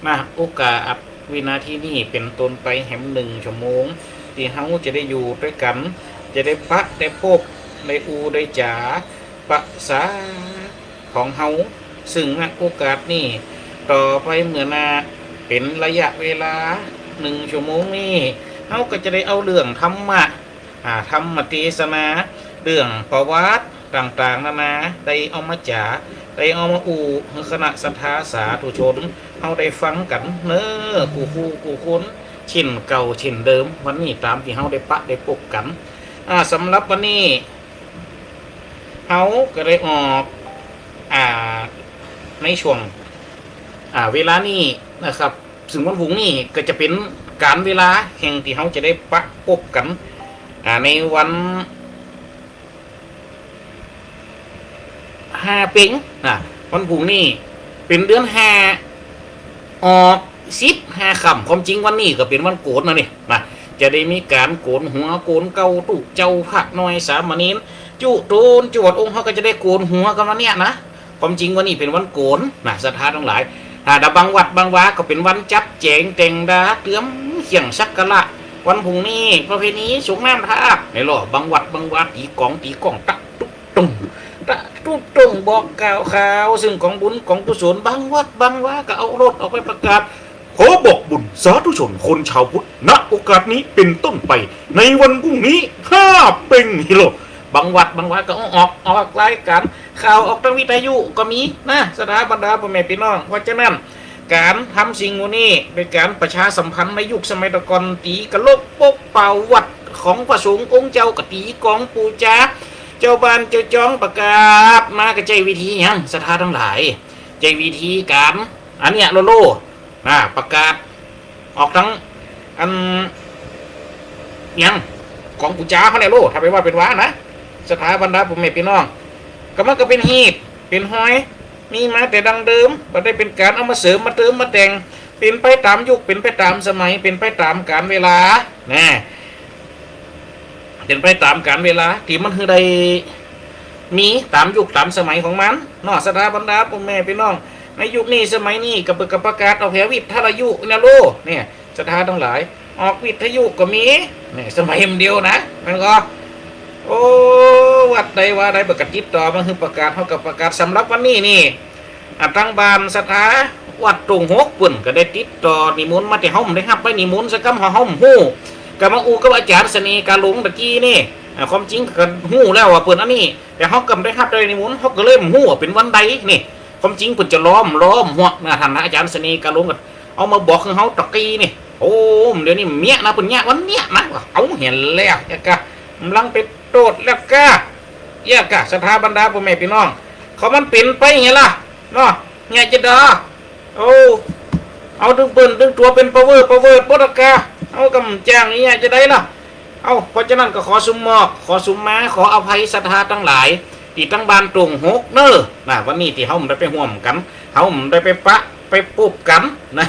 นะโอกาสวินาทีนี้เป็นต้นไปแหม1 ชั่วโมงที่เฮาจะได้อยู่ด้วยกันจะได้ปะได้พบได้อูได้จ๋าภาษาของเฮาซึ่งณโอกาสนี้ต่อไปเมื่อนาเป็นระยะเวลา1 ชั่วโมงนี้เฮาก็จะได้เอาเรื่องธรรมะธรรมเทศนาเรื่องประวัติต่างๆนานาได้เอามาจ๋าได้เอามาอูคณะศรัทธาสาธุชนเฮาได้ฟังกันเน้อกูคุ้นชิ้นเก่าชิ้นเดิมวันนี้ตามที่เฮาได้ปะได้ปกกันสำหรับวันนี้เฮาก็ได้ออกในช่วงเวลานี้นะครับถึงวันพรุ่งนี้ก็จะเป็นการเวลาแห่งที่เฮาจะได้ปะปบกันในวัน5 เป็งวันพรุ่งนี้เป็นเดือน5ออก15 ค่ำความจริงวันนี้ก็เป็นวันโกนนะนี่จะได้มีการโกนหัวโกนเกาตุกเจ้าพระน้อยสามเณรจุโตนจวดองค์เขาก็จะได้โกนหัวกันวันเนี้ยนะความจริงวันนี้เป็นวันโกนศรัทธาทั้งหลายแต่บางวัดบางวาก็เป็นวันจับแจงแต่งดาเตรียมเขียงสักกะละวันพรุ่งนี้ประเพณีสงน้ำท่าในหล่อบางวัดบางวาตีกองตะตุ๊ตุ้งบอกกล่าวข่าวซึ่งของบุญของกุศลบางวัดบางวาก็เอารถออกไปประกาศขอบอกบุญสาธุชนคนชาวพุทธณโอกาสนี้เป็นต้นไปในวันพรุ่งนี้5 เป็งฮิโลบางวัดบางวาก็ออกรายการข่าวออกทางวิทยุก็มีนะสถาบรรดาพ่อแม่พี่น้องเพราะฉะนั้นการทำสิ่งนี้เป็นการประชาสัมพันธ์ในยุคสมัยตะกอนตีกะโลกปกเป่าวัดของพระสงฆ์องค์เจ้ากตีกองปูจาเจ้าบ้านเจ้าจองประกาศมากระจายวิธียังสถาทั้งหลายใจวิธีการอันเนี้ยโลประกาศออกทั้งอันยังของปูจาเขาเนี่ยถ้าไปว่าเป็นว้านะสถาบรรดาพ่อแม่พี่น้องก็มันก็เป็นฮีดเป็นห้อยมีมาแต่ดังเดิมไม่ได้เป็นการเอามาเสริมมาเติมมาแต่งเป็นไปตามยุคเป็นไปตามสมัยเป็นไปตามกาลเวลาเป็นไปตามกาลเวลาที่มันคือได้มีตามยุคตามสมัยของมันเนาะสถาบรรดาพ่อแม่พี่น้องในยุคนี้สมัยนี้กับประกาศออกแถววิทยุนะเนี่ยสถาทั้งหลายออกวิทยุก็มีเนี่ยสมัยเดียวนะมันก็โอ้วัดใดว่าใดประกาศติดต่อมันคือประกาศเท่ากับประกาศสำหรับวันนี้นี่ทางบ้านสถาวัดตรง6 ปุ่นก็ได้ติดต่อนิมนต์มาที่ห้องได้รับไปนิมนต์สักคำห้องหู้กับมาอูกับอาจารย์เสน่ห์การหลงตะกี้นี่ความจริงกันหู้แล้วว่าเปิดอันนี้แต่เขากำได้รับโดยนิมนต์เขาก็เริ่มหู้เป็นวันใดนี่ความจริงเปิดจะล้อมหัวท่านอาจารย์เสน่ห์การหลงกันเอามาบอกคือเขาตะกี้นี่โอ้เดี๋ยวนี้เมียนะเปิดเนี้ยวันเนี้ยนะเอาเห็นแล้วกะกำลังไปโตดแล้วกะสถาบรรดาพ่อแม่พี่น้องเขามันเป็นไปไงล่ะเนาะไงจะดาโอ้เอาดึงปืนดึงตัวเป็นพาวเวอร์ปตกาเอากำจ้างนี่จะได้ล่ะเอาเพราะฉะนั้นก็ขอสุมมาขออภัยศรัทธาทั้งหลายที่ตั้งบ้านตรง6เนอะวันนี้ที่เฮาได้ไปห่วมกันเฮาได้ไปปะไปปุ๊บกันนะ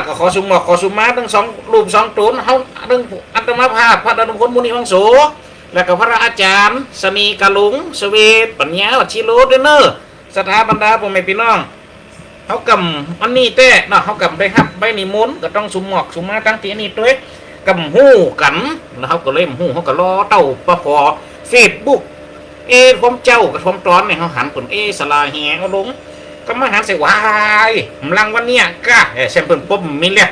ก็ขอสุมาทั้ง2 รูป 2 ตนเฮาทั้งอัตมาภาพพระดำพลมุนีวังโสและก็พระอาจารย์สนีกะลุงสเวทปัญญาวัชิโรเดเนอร์สถาบรรดาพ่อแม่พี่น้องเขากำอันนี้แต่เนาะเขากำไปครับใบนิมนต์ก็ต้องสุมาตั้งที่นี่ด้วยกำหู้กันแล้วเขาก็เล่มหู้เขาก็รอเต้าประพอเฟซบุ๊กผมเจ้ากับผมตอนเนี่ยเขาหันผลสลาแหงเขาลงก็มาหันใส่วายมลังวันเนี้ยก้าแซมเปิลปุ๊บมีเลย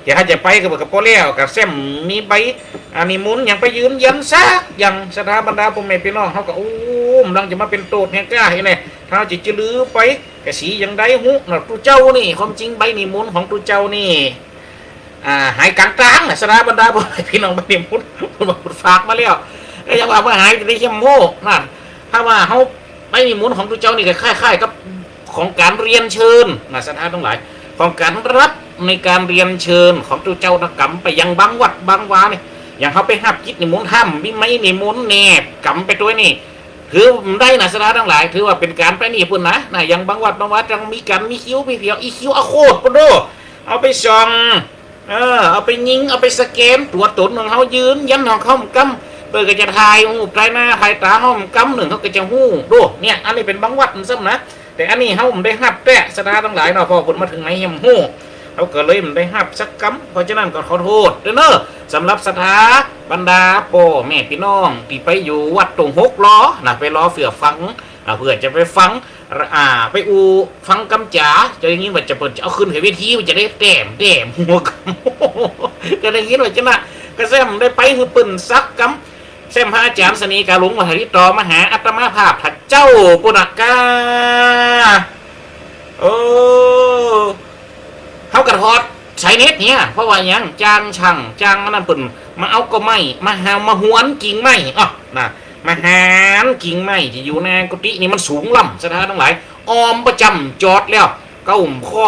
อย่าให้จะไปกับพ่อเลี้ยวกับแซมมีใบอันนี้มุนอย่างไปยืนยันซะอย่างสถาบรรดาพ่อแม่พี่น้องเขาก็มลังจะมาเป็นโตดเนี่ยก้าเห็นไหมถ้าจะลือไปกระสียังได้หุหน่ะตัวเจ้านี่ความจริงใบนิมนต์ของตัวเจ้านี่หายกลางๆนะสถาบรรดาพ่อแม่พี่น้องใบนิมนต์ฝากมาแล้วยังว่าเมื่อหายจะได้เข้มโม่นั่นถ้าว่าเขาใบนิมนต์ของตัวเจ้านี่ก็คล้ายๆกับของการเรียนเชิญนะสถานทั้งหลายของการรับในการเรียนเชิญของตัวเจ้านักกรรมไปยังบางวัดบางวาเนี่ยอย่างเขาไปหับจิตนิมนต์ห้ามมิไม่นิมนต์แนบกรรมไปตัวนี่ถือได้นะสถานทั้งหลายถือว่าเป็นการไปนี่พุ่นนะอย่างบางวัดจังมีการมีคิ้วมีเพียวอีคิ้วโคตรปะโดเอาไปส่องเอาไปยิงเอาไปสแกนตัวตนของเขายืนยันของเขากำเปิดก็จะถ่ายหูใต้หน้าถ่ายตาห้องกำหนึ่งเขาก็จะหูดูเนี่ยอันนี้เป็นบางวัดซ้ำนะแต่อันนี้เขาได้หับแต่สถานทั้งหลายเนาะพอผลมาถึงไหนเหี้ยหู เขาก็เลยมันได้หับสักกำเพราะฉะนั้นก็ขอโทษเด้อเนอะสำหรับสถาบรรดาพ่อแม่พี่น้องที่ไปอยู่วัดตรงหกล้อนะไปรอเฟื่อฟังเพื่อจะไปฟังไปฟังกำจ๋าจะอย่างนี้ว่าจะเปิดจะเอาขึ้นเหวทีมันจะได้แต้มหัวกำก็อย่างนี้ว่าจะนะก็แซมได้ไปคือปืนซักกำแซมพระอาจารย์สนีการหลวงมหาธิตมหาอัตมาภาพถัดเจ้าปุณกาเขากระทอดใช้เน็ตเนี่ยเพราะว่ายังจางช่างจางนั่นปืนมาเอาก็ไม่มาหามาหวนกิ่งไม่นะมาหารกิ่งไม้ที่อยู่ในกุฏินี่มันสูงล่ำสถานทั้งหลายออมประจำจอดแล้วเก้าข้อ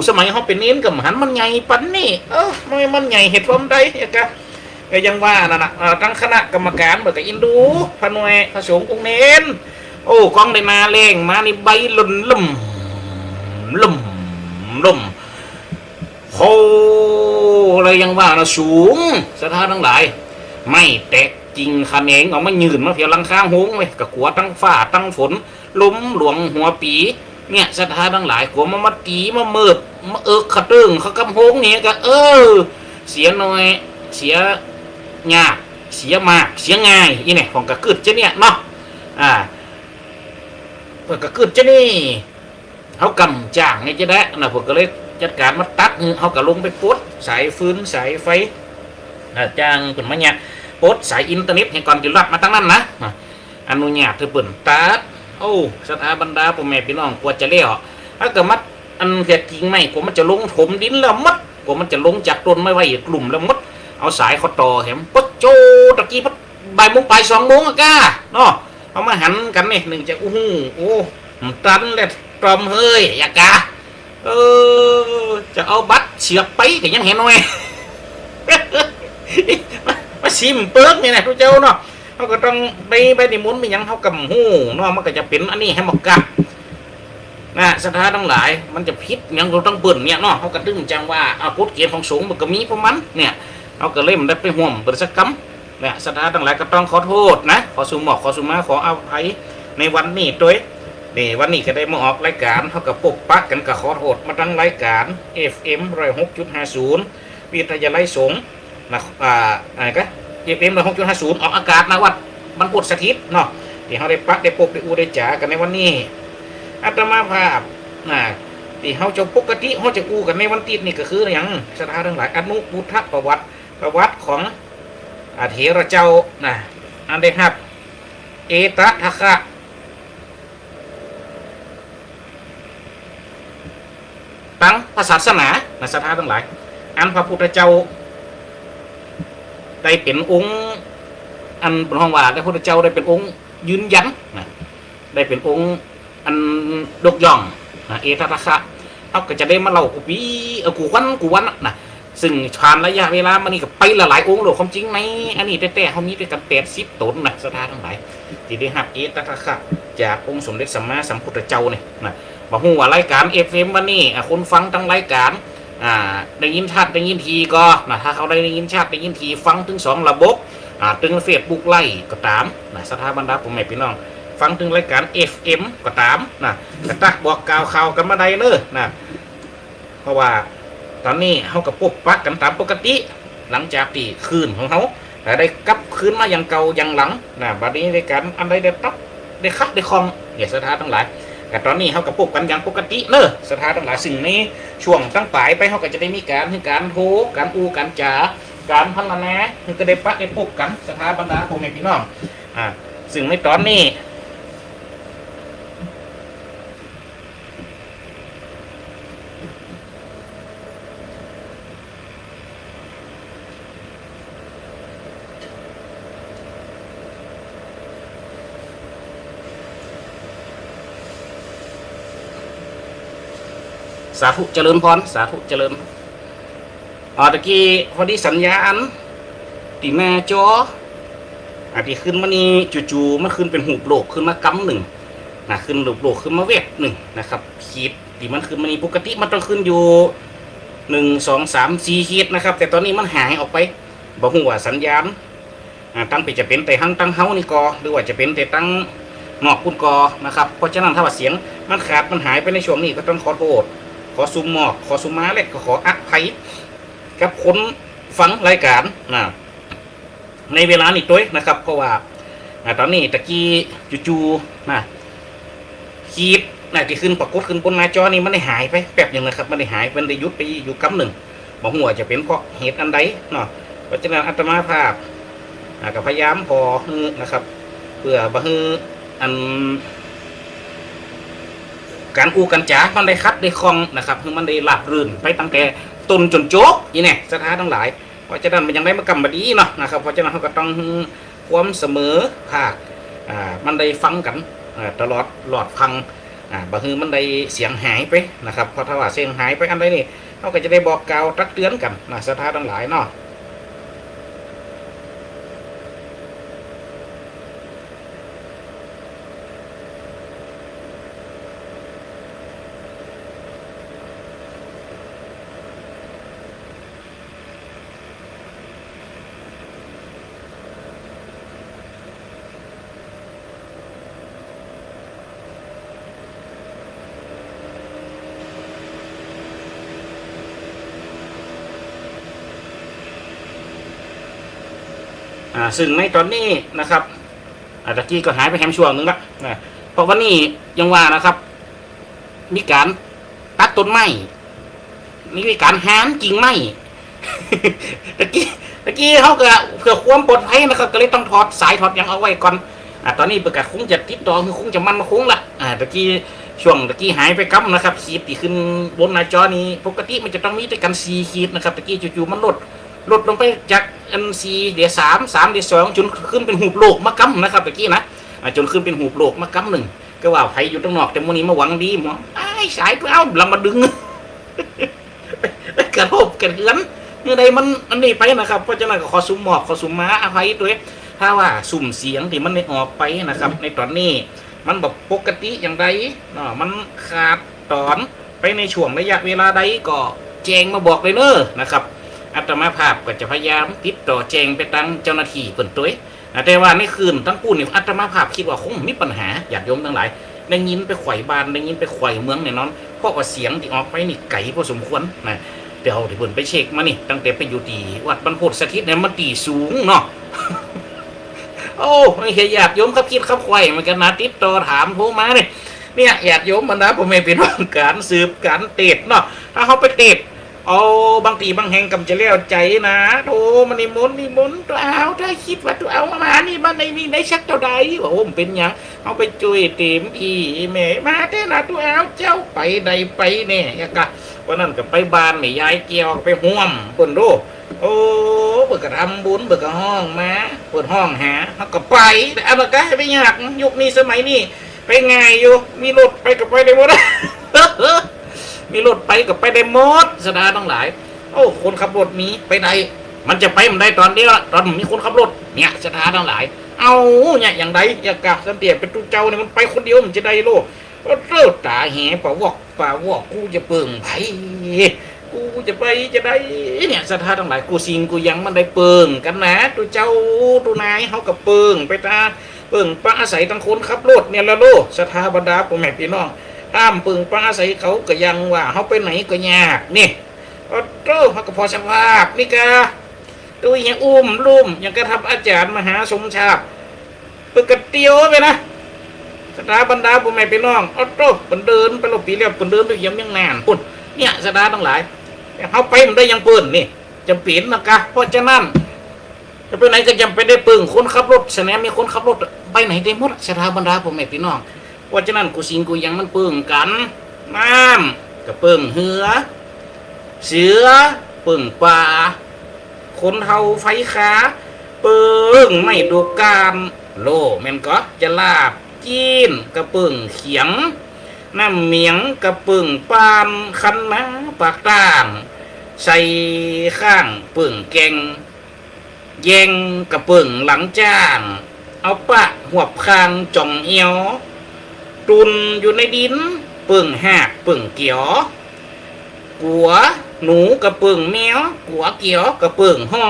สมัยเขาเป็นเน้นกับหันมันใหญ่ปันนี่ไม่มันใหญ่เหตุผลใดก็ยังว่านั่นนะตั้งคณะกรรมการเบิกอินดูพนวยพระสงฆ์องค์เน้นกองได้มาแรงมาในใบลุ่มโอ้อะไรยังว่านะสูงสถานทั้งหลายไม่แตกจริงคะแนนออกมายืนมาเพียงลังค้างหงเลยกับขัวตั้งฝ้าตั้งฝนล้มหลวงหัวปีเนี่ยสถานทั้งหลายขัวมาตีมาเมิดมาขะตึงเขากำหงเนี่ยก็เสียน้อยเสียยากเสียมากเสียง่ายอีเนี่ยของกระกึดเจ้าเนี่ยเนาะเพื่อกระกึดเจ้านี่เขากำจ้างนี่จะได้นะพวกก็เลยจัดการมาตัดเขาก็ลงไปปดสายฟืนสายไฟจ้างเป็นมาเนี่ยปดสายอินเทอร์เน็ตให้ก่อนจะรับมาตั้งนั้นนะอนุญาตเธอเปิดตัดสถาบรรดาพ่อแม่พี่น้องกลัวจะเลี้ยวถ้าเกิดมัดอันเกิดทิ้งไม่กลัวมันจะลงถมดินแล้วมัดกลัวมันจะลงจากต้นไม่ไหวกลุ่มแล้วมัดเอาสายเขาต่อเห็นปดโจตะกี้พัดบ่ายโมงไป2 โมงก้าเนาะเอามาหันกันนี่หนึ่งจะตันเลยตรอมเฮ้ยอยากกะจะเอาบัตรเฉียบไปแต่ยังเห็นหน่อยมาชิมเปิกนี่นะทุกเจ้าเนาะเขาก็ต้องไปในมุ้นไปยังเขากำหูเนาะมันก็จะเป็นอันนี้ให้หมกกะนะสถานทั้งหลายมันจะพิษยังเราต้องเปิดเนี่ยเนาะเขาก็ดึงจังว่ากฎเกณฑ์ของสงฆ์มันก็มีพวกมันเนี่ยเขาก็เล่มได้ไปห่วงเปิดสักกำเนี่ยสถานทั้งหลายก็ต้องขอโทษนะขอสุหมอกขอสุมาขออภัยในวันนี้ด้วยนี่วันนี้ก็ได้มาออกรายการเขากับปกปักกันกับขอโทษมาตั้งรายการ FM 106.50 วิทยาลัยสงฆ์นะอะไรก็ FM 106.50 ออกอากาศนะวัดบรรพุตสถิตเนาะที่เขาได้ปักได้ปกได้อูได้จ๋ากันในวันนี้อาตมาภาพที่เขาจะปกติเขาจะอูกันในวันติดนี่ก็คืออย่างสถานทั้งหลายอนุพุทธประวัติของเถระเจ้าอันได้ครับเอตทัคคะตั้งพระศาสนาสถานทั้งหลายอันพระพุทธเจ้าได้เป็นองค์อันเป็นห้องว่าได้พระพุทธเจ้าได้เป็นองค์ยืนยันได้เป็นองค์อันยกย่องเอตทัคคะเขาก็จะได้มาเล่ากูวันนะซึ่งผ่านระยะเวลามันนี่ก็ไปหลายองค์หรอกความจริงไหมอันนี้แต่เขามีด้วยกัน80 ตนนะสถานทั้งหลายที่ได้หับเอตทัคคะจากองค์สมเด็จสัมมาสัมพุทธเจ้าเนี่ยบอกว่ารายการ FM วันนี้คนฟังทั้งรายการได้ยินชัดได้ยินทีก็ถ้าเขาได้ยินชัดได้ยินทีฟังถึง2 ระบบถึง Facebook ไล่ก็ตามสถาบรรดาผมแม่พี่น้องฟังถึงรายการ FM ก็ตามกระตักบอกกล่าวข่าวกันมาได้เลยเพราะว่าตอนนี้เขากับปกปักกันตามปกติหลังจากที่คืนของเขาได้กลับคืนมาอย่างเก่าอย่างหลังบัดนี้รายการอันใดได้ตับได้คัดได้คลองเนี่ยสถาทั้งหลายแต่ตอนนี้เขากับปกกันอย่างปกติเนอะสถานทั้งหลายสิ่งนี้ช่วงตั้งปลายไปเขาก็จะได้มีการโทการการจ่าการพัฒนาก็ได้ปะได้ปกกันสถานบรรดาผมในพี่น้องสิ่งในตอนนี้สาธุเจริญพรสาธุเจริญตะกี้พอดีสัญญาณตีหน้าจอที่ขึ้นมานี่จู่ๆมันขึ้นเป็นหูโลกขึ้นมากำหนึ่งขึ้นหูโลกขึ้นมาเวทหนึ่งนะครับขีดที่มันขึ้นมานี่ปกติมันต้องขึ้นอยู่1 2 3 4ขีดนะครับแต่ตอนนี้มันหายออกไปบอกว่าสัญญาณตั้งไปจะเป็นแต่ทั้งตั้งเฮานี่กอหรือว่าจะเป็นแต่ตั้งนอกคุณกอนะครับเพราะฉะนั้นถ้าว่าเสียงมันขาดมันหายไปในช่วงนี้ก็ต้องขอโทษ ขอซุมหมอกขอซุมม้าเล็กขออักไผ่กับคนฟังรายการนะในเวลานี้ด้วยนะครับเพราะว่าตอนนี้ตะกี้จู่ๆนะคีดที่ขึ้นปรากฏขึ้นบนหน้าจอนี่มันได้หายไปแป๊บอย่างนะครับมันได้หายมันได้ยุดไปอยู่กำหนึ่งบอกหัวจะเป็นเพราะเหตุอันใดเนาะเพราะฉะนั้นอาตมาภาพก็พยายามพอนะครับเพื่อบะฮืออันการกูกันจ๋ามันได้คัดได้คล่องนะครับคือมันได้หลับรื่นไปตั้งแต่ต้นจนโจ๊กยี่เนี่ยสถานทั้งหลายเพราะฉะนั้นมันยังได้มากำบดีเนาะนะครับเพราะฉะนั้นเขาก็ต้องความเสมอภาคมันได้ฟังกันตลอดหลอดฟังบะฮือมันได้เสียงหายไปนะครับเพราะถ้าว่าเสียงหายไปอันใดนี่เขาก็จะได้บอกกล่าวตักเตือนกันนะสถานทั้งหลายเนาะซึ่งในตอนนี้นะครับตะกี้ก็หายไปแฮมช่วงนึงละนะเพราะวันนี้ยังว่านะครับมีการตัดต้นไม้มีการหามกิ่งไม้ ตะกี้เขาก็เพื่อความปลอดภัยนะครับก็เลยต้องถอดสายถอดยังเอาไว้ก่อนตอนนี้ประกาศคงจะติดต่อคือคงจะมันมาคงละตะกี้หายไปกับนะครับขีดที่ขึ้นบนหน้าจอนี้ปกติมันจะต้องมีแต่กัน4ขีดนะครับตะกี้จู่ๆมันลดลงไปจากอัน4เดี๋ยว3เดี๋ยว2จนขึ้นเป็นหูโลกมากำนะครับตะกี้นะจนขึ้นเป็นหูโลกมากำหนึ่งก็ว่าไผอยู่ตรงนอกแต่มื้อนี้มาหวังดีหมอไอ้สายเพื่อเอาลำมาดึง กระทบกระเทือนเมื่อใดมันอันนี้ไปนะครับเพราะฉะนั้นก็ขอซุ่มหมอกขอซุ่มม้าอภัยด้วยถ้าว่าสุ่มเสียงที่มันได้ออกไปนะครับในตอนนี้มันแบบปกติอย่างไรมันขาดตอนไปในช่วงระยะเวลาใดก็แจ้งมาบอกเลยเนอะนะครับอาตมาภาพก็จะพยายามติดต่อแจ้งไปตั้งเจ้าหน้าที่เปิ่นตัวแต่ว่าในคืนทั้งคู่นี่อาตมาภาพคิดว่าคงมีปัญหาญาติโยมทั้งหลายได้ยินไปข่อยบ้านได้ยินไปข่อยเมืองเนี่ยน้องเพราะว่าเสียงที่ออกไปนี่ไกลพอสมควรนะเดี๋ยวที่เพิ่นไปเช็คมานี่ตั้งแต่ไปอยู่ที่วัดบรรพตสถิตเนี่ยมันตีสูงเนาะ โอ้ไม่เห็นญาติโยมครับคิดครับข่อยมันกันนะติดต่อถามโทรมาเนี่ยญาติโยมมันนะผมไม่เป็นว่าการสืบการเตะเนาะถ้าเขาไปเตะบางทีบางแห่งกำจะเลี้ยวใจนะโธ่มันนิมนต์ตัวเอาถ้าคิดว่าตัวเอามานี่มันในนี่ได้ชักเท่าใดว่าโอ้มันเป็นยังเอาไปจุยเต็มพี่แม่มาแต่ละตัวเอาเจ้าไปใดไปเนี่ยกะวันนั้นก็ไปบ้านแม่ยายเกี่ยวไปห่วมเปิ่นดูโอ้เปิ่นก็ทำบุญเปิ่นก็ห้องมาเปิ่นห้องหาเขาก็ไปแต่เอาละก็ไปยากยุคนี้สมัยนี้ไปง่ายอยู่มีรถไปก็ไปได้หมด มีรถไปกับไปได้หมดสดาทั้งหลายโอ้คนขับรถมีไปไหนมันจะไปมันได้ตอนเดียวตอนมีคนขับรถเนี่ยสดาทั้งหลายเอาเนี่ยอย่างไรอยากกะสันเตียเป็นตู้เจ้าเนี่ยมันไปคนเดียวมันจะได้โลกเลิศตาแห่ป่าวอกกูจะเปิ่งไผกูจะไปจะได้เนี่ยสดาทั้งหลายกูสิงกูยังมันได้เปิ่งกันนะตู้เจ้าตู้นายเขากับเปิ่งไปตาเปิ่งป้าอาศัยทั้งคนขับรถเนี่ยละโลสถาบรรดาพ่อแม่พี่น้องห้ามปึงป้าใส่เขาก็ยังว่าเขาไปไหนก็ยากนี่โต้เขาก็พอสภาพนี่กะดูอย่างลุ่มอย่างกระทำอาจารย์มหาสมชาติปึกกระเตียวไปนะสถาบรรดาพ่อแม่พี่น้องโต้ปนเดินไปหลบปีเรียบปนเดินไปเยี่ยมยังนานปุ่นเนี่ยสถาทั้งหลายเขาไปมันได้ยังปืนนี่จำเป็นนะกะเพราะฉะนั้นจะไปไหนก็จำเป็นได้ปึงคนขับรถแสดงมีคนขับรถไปไหนได้หมดสถาบรรดาพ่อแม่พี่น้องเพราะฉะนั้นกูสิงกูยังมันเปิ่งกันน้ำกับเปิ่งเหือเสือเปิ่งปลาคนเฮาไฟขาเปิ่งไม่ดูการโลแม่นก็จะลาบจีนกับเปิ่งเขียงน้ำเมียงกับเปิ่งปานคันนะปากต่างใส่ข้างเปิ่งแกงแยงกับเปิ่งหลังจ้างเอาปะหัวคางจ่องเอียวตุนอยู่ในดินเปิ่งหากเปิ่งเกี่ยวกัวหนูกับเปิ่งแมวกัวเกี่ยวกับเปิ่งห่อ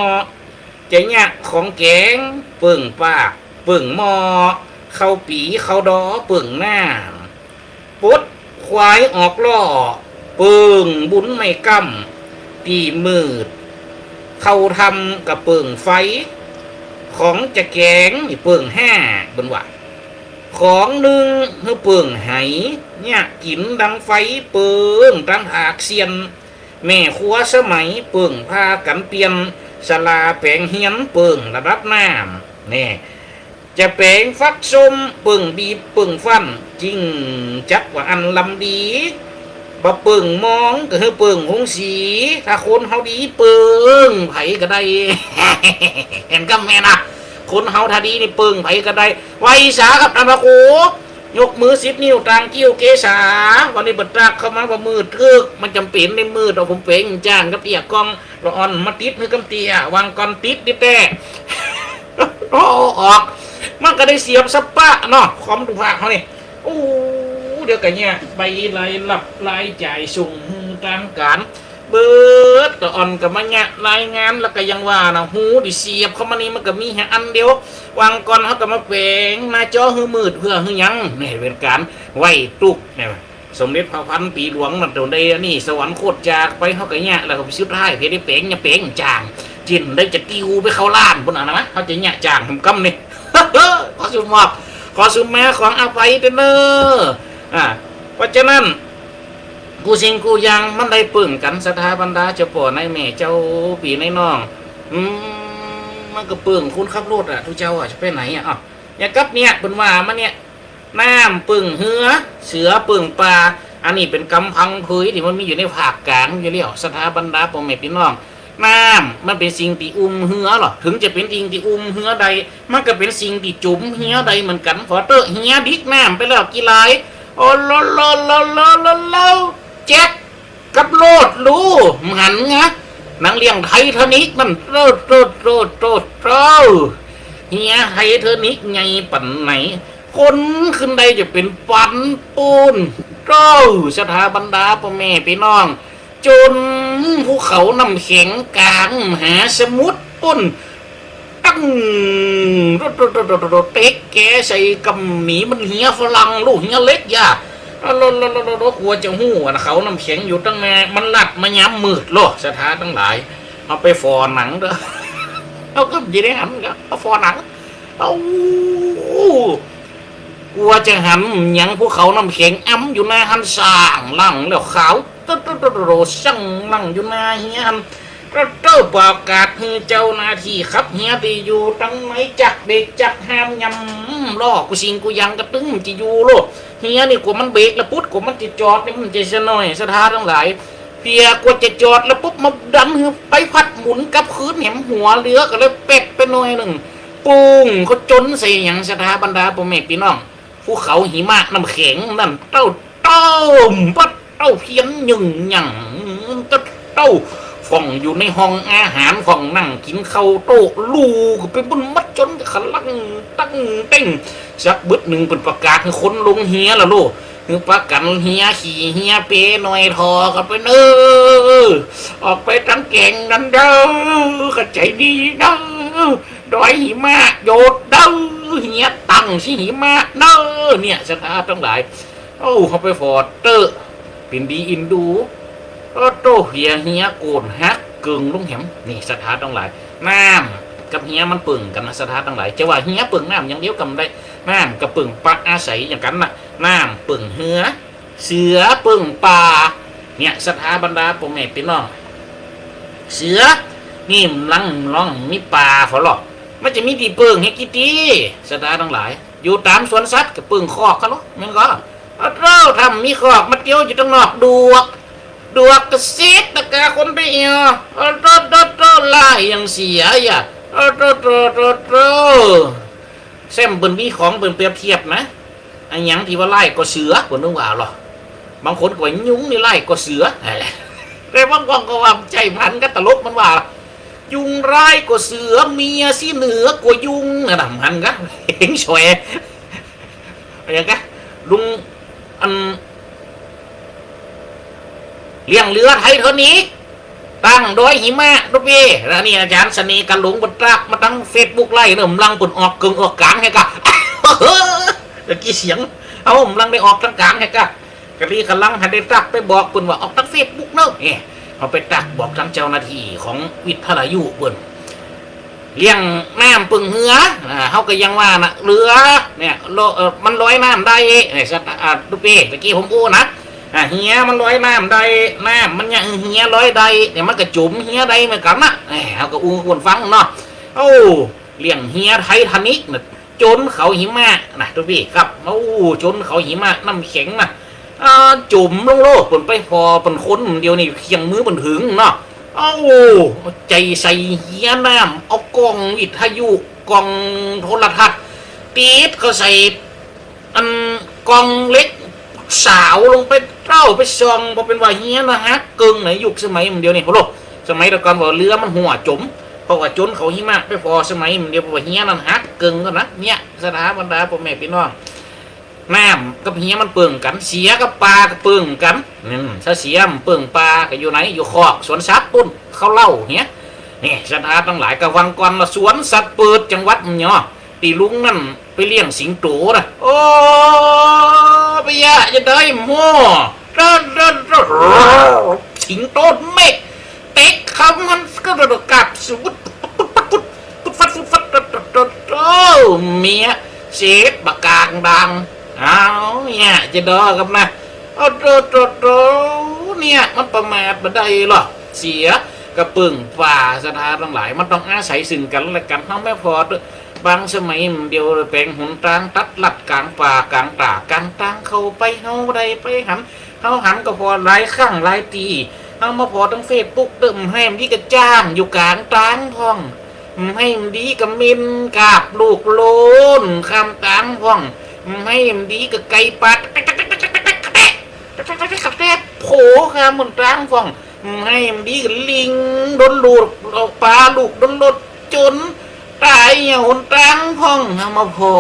จะเนี่ยของแกงเปิ่งปากเปิ่งหมอเข้าปีเข้าดอเปิ่งหน้าปดควายออกล่อ เปิงบุญไม่กำตีมืดเข้าทำกับเปิงไฟของจะแกงนี่เปิงห้าบนว่าของหนึ่งคือเปิงไหเนี่ยกินดังไฟเปิงดังหากเซียนแม่ครัวสมัยเปิงพากันเปลี่ยนสลาแปลงเฮียนเปิงระดับน้ำเนี่ยจะแปลงฟักส้มเปิงบีบเปิงฟันจริงจักว่าอันลำดีบะเปิงมองก็คือเปิงหงสีถ้าคนเฮาดีเปิงไผก็ได้ เห็นก็แม่นะคนเฮาถ้าดีนี่เปิงไผก็ได้ไว้สากับอันพะโขยกมือ10 นิ้วต่างกิ้วเกษาวันนี้บัดรักเข้ามาว่ามืดทึกมันจำเป็นในมืดเอาผมเป่งจ้างกับเตียกองละอ่อนมาติดมือกำเตียวางก่อนติดดิแต่ โอ้ออกมันก็ได้เสียบสปะเนาะคอมดูภาคเขานี่โอ้เดี๋ยวกันเนี่ยใบลายหลับลายจ่ายส่งทางการเบิดก็อ่อนกับมันเนี่ยรายงานแล้วก็ยังว่านะหูดิเสียบเข้ามานี่มันก็มีแค่อันเดียววางก่อนเขาก็มาแปลงหน้าจอหื้อมืดเพื่อหื้อยังนี่เป็นการไหวตุกเนี่ยสมเด็จพระพันปีหลวงมันโดนได้นี่สวรรค์โคตรจากไปเขาก็เนี่ยแล้วก็สุดท้ายเพชรได้แปลงเนี่ยแปลงจางจินได้จะติวไปเข้าล้านบนนั้นนะเขาจะเนี่ยจางผมกำนี่ ขอสุมอบขอสุมแม่ของอภัยเด้อเพราะฉะนั้นกูสิงกูยังมันได้ปึ่งกันสถาบรรดาเจ้าป่อในแม่เจ้าปีในน้องมันก็ปึ่งคุณขับรถทุกเจ้าจะไปไหนอย่างกับเนี่ยเป็นว่ามันเนี่ยน้ำปึ่งเหือเสือปึ่งปลาอันนี้เป็นกำพังพื้นที่มันมีอยู่ในภาคกลางอยู่แล้วสถาบรรดาพ่อแม่พี่น้องน้ำมันเป็นสิ่งที่เหือหรอถึงจะเป็นสิ่งที่เหือใดมันก็เป็นสิ่งที่จุ่มเหือใดเหมือนกันพอเตอะเหือดิกน้ำไปแล้วกี่ไรโอ้โลแจ็คกับโลดรู้หันงะนางเลี้ยงไททานิกมันโตเฮียไททานิกไงปั่นไหนคนขึ้นใดจะเป็นปันปูนโตสถาบรรดาพ่อแม่พี่น้องจนภูเขาน้ำแข็งกลางมหาสมุทรปุ่นตั้งเต็กแกใส่กำหมีมันเฮียฝรั่งลูกเฮียเล็กย่าเรากลัวจะหู้นะเขาน้ำแข็งอยู่ตั้งแม่มันหลัดมาย้ำมืดโลสถานทั้งหลายเอาไปฟอหนังเด้อเอาก็ยีได้หันกันเอาฟอหนังเอากลัวจะหันยังพวกเขาน้ำแข็งอ้ำอยู่หน้าหันสร้างหลังแล้วขาวโรสั่งหลังอยู่หน้าเฮียนเต้าประกาศให้เจ้าหน้าที่ครับเฮียที่อยู่ตั้งไหนจักเด็กจักห้ามยำล่อกูสิงกูยังกระตึ้งจะอยู่โลกเฮียนี่กูมันเบรกแล้วปุ๊บกูมันจะจอดนี่มันจะชะน้อยสถานทั้งหลายเพียกูจะจอดแล้วปุ๊บมาดันไปพัดหมุนกับคืนแหมหัวเรือก็เลยเป็ดไปหน่อยหนึ่งปุ้งเขาจนใส่อย่างสถาบรรดาพ่อแม่พี่น้องภูเขาหิมะน้ำแข็งนั่นเต้าปัดเต้าเพี้ยนหนึ่งหยั่งเต้าฟ่องอยู่ในห้องอาหารฟ่องนั่งกินข้าวโต๊ะลูกไปบนมัดจนขลังตั้งเต้งสักบึดหนึ่งเป็นประกาศให้คนลงเฮียละลูกคือประกันเฮียขี่เฮียเปหน่อยทอกันไปออกไปทั้งแก่งนั่นเด้อกระใจดีเด้อดอยหิมะโยดเด้อเฮียตั้งสิหิมะเด้อเนี่ยสถานทั้งหลายเขาไปฟอร์เตอร์เป็นดีอินดูโตเฮียโกนฮักเกิงลุงแหมนี่สถานทั้งหลายน้ำกับเฮียมันปึ่งกันนะสถานทั้งหลายจะว่าเฮียปึ่งน้ำอย่างเดียวกันได้น้ำกับปึ่งปลาอาศัยอย่างกันน่ะน้ำปึ่งเหือเสือปึ่งปลาเนี่ยสถานบรรดาพ่อแม่พี่น้องเสือนี่ลังล่องมีปลาฝรั่งมันจะมีตีปึ่งให้กี่ตีสถานทั้งหลายอยู่ตามสวนสัตว์กับปึ่งคอกกันหรอมันก็เราทำมีคอกมาเตี้ยวอยู่ตรงนอกดวกกระซิบตะกาคนไปเอียไล่ยังเสียอย่าเส้นบนวิของบนเปรียบเทียบนะอันยังที่ว่าไล่ก็เสือบนนึกว่าหรอบางคนก็ว่ายุงนี่ไล่ก็เสือแต่บางคนก็ว่าใจพันก็ตลกมันว่ายุงไล่ก็เสือเมียสิเหนือกว่ายุงนะมันก็เห็นช่วยอะไรกันลุงอันเลี้ยงเรือไทยเท่านี้ตั้งโดยหิมะดูปีแล้วนี่อาจารย์สนีกันหลงบนตรักมาตั้งเฟซบุ๊กไล่เนี่ยผมลังปุ่นออกกึ่งออกกลางให้กะเมื่อกี้เสียงเอาผมลังได้ออกทั้งกลางให้กะไป กะลีกะลังหันได้ตักไปบอกเพิ่นว่าออกทางเฟซบุ๊กเนาะเอาไปตักบอกทางเจ้าหน้าที่ของวิทยุเพิ่นเลี้ยงน้ำปึงเหือเฮาก็ยังว่านะเรือเนี่ยมันลอยน้ำได้เนี่ยลูกเป้ตะกี้ผมอู้นะเฮียมันลอยน้ำได้น้ำมันยังเฮียลอยได้เนี่ยมันก็จุ่มเฮียได้เหมือนกันนะเฮาก็อู้คนฟังเนาะโอ้เลี้ยงเฮียไททานิกนะจนเขาหิมะนะทุกพี่ครับโอ้จนเขาหิมะน้ำแข็งนะจุ่มลงโลกปนไปพอปนค้นเดียวนี่เคียงมือปนถึงเนาะโอ้ใจใส่เฮียน้ำเอากล้องวิทยุกล้องโทรทัศน์ตีดก็ใส่อันกล้องเล็กสาวลงไปเต้าไปซองพอเป็นว่าเฮียนะฮะเกิงไหนยุคสมัยมันเดียวนี่โอ้โหสมัยตะกอนว่าเรือมันหัวจมเพราะว่าจนเขาหิมะไปพอสมัยมันเดียวเพราะว่าเฮียนั่นฮักเกิงก็นะเนี่ยสถาบรรดาพ่อแม่พี่น้องน้ำกับเฮียมันเปิ่งกันเสียกับปลากับเปิ่งกันถ้าเสียมันเปิ่งปลาก็อยู่ไหนอยู่คอกสวนสัตว์ปุ่นเขาเล่าเฮียนี่สถาทั้งหลายกับวังกรละสวนสัตว์เปิดจังหวัดเนาะตีลุงนั่นไปเลี้ยงสิงโตนะโอ้ไปยะจะได้หม้อสิงโตเมฆเต็กคำมันก็ระกับสุดฟัดเมียเชฟบกางดังเอาเนี่ยจะดอกับนะเอาเนี่ยมันประมาทมาได้หรอเสียกระปึ่งป่าสถานทั้งหลายมันต้องอาศัยสิ่งกันและกันทั้งแม่พอบางสมัยเดียวแปลงหุนตางตัดลัดกลางป่ากลางตากลางตางเข้าไปเฮาใดไปหันเฮาหันก็พอหลายข้างหลายตีเฮามาพอทั้งเฟซบุ๊กเดิมให้มันดีกระจ้างอยู่กลางตางท้องให้มันดีกับมินกาบลูกโลนคำตางท้องให้มันดีกับไก่ปัดโผคำมันตางท้องให้มันดีกับลิงโดนลูกปลาลูกโดนลดจนตายอย่างหนตังพ้องมาพอ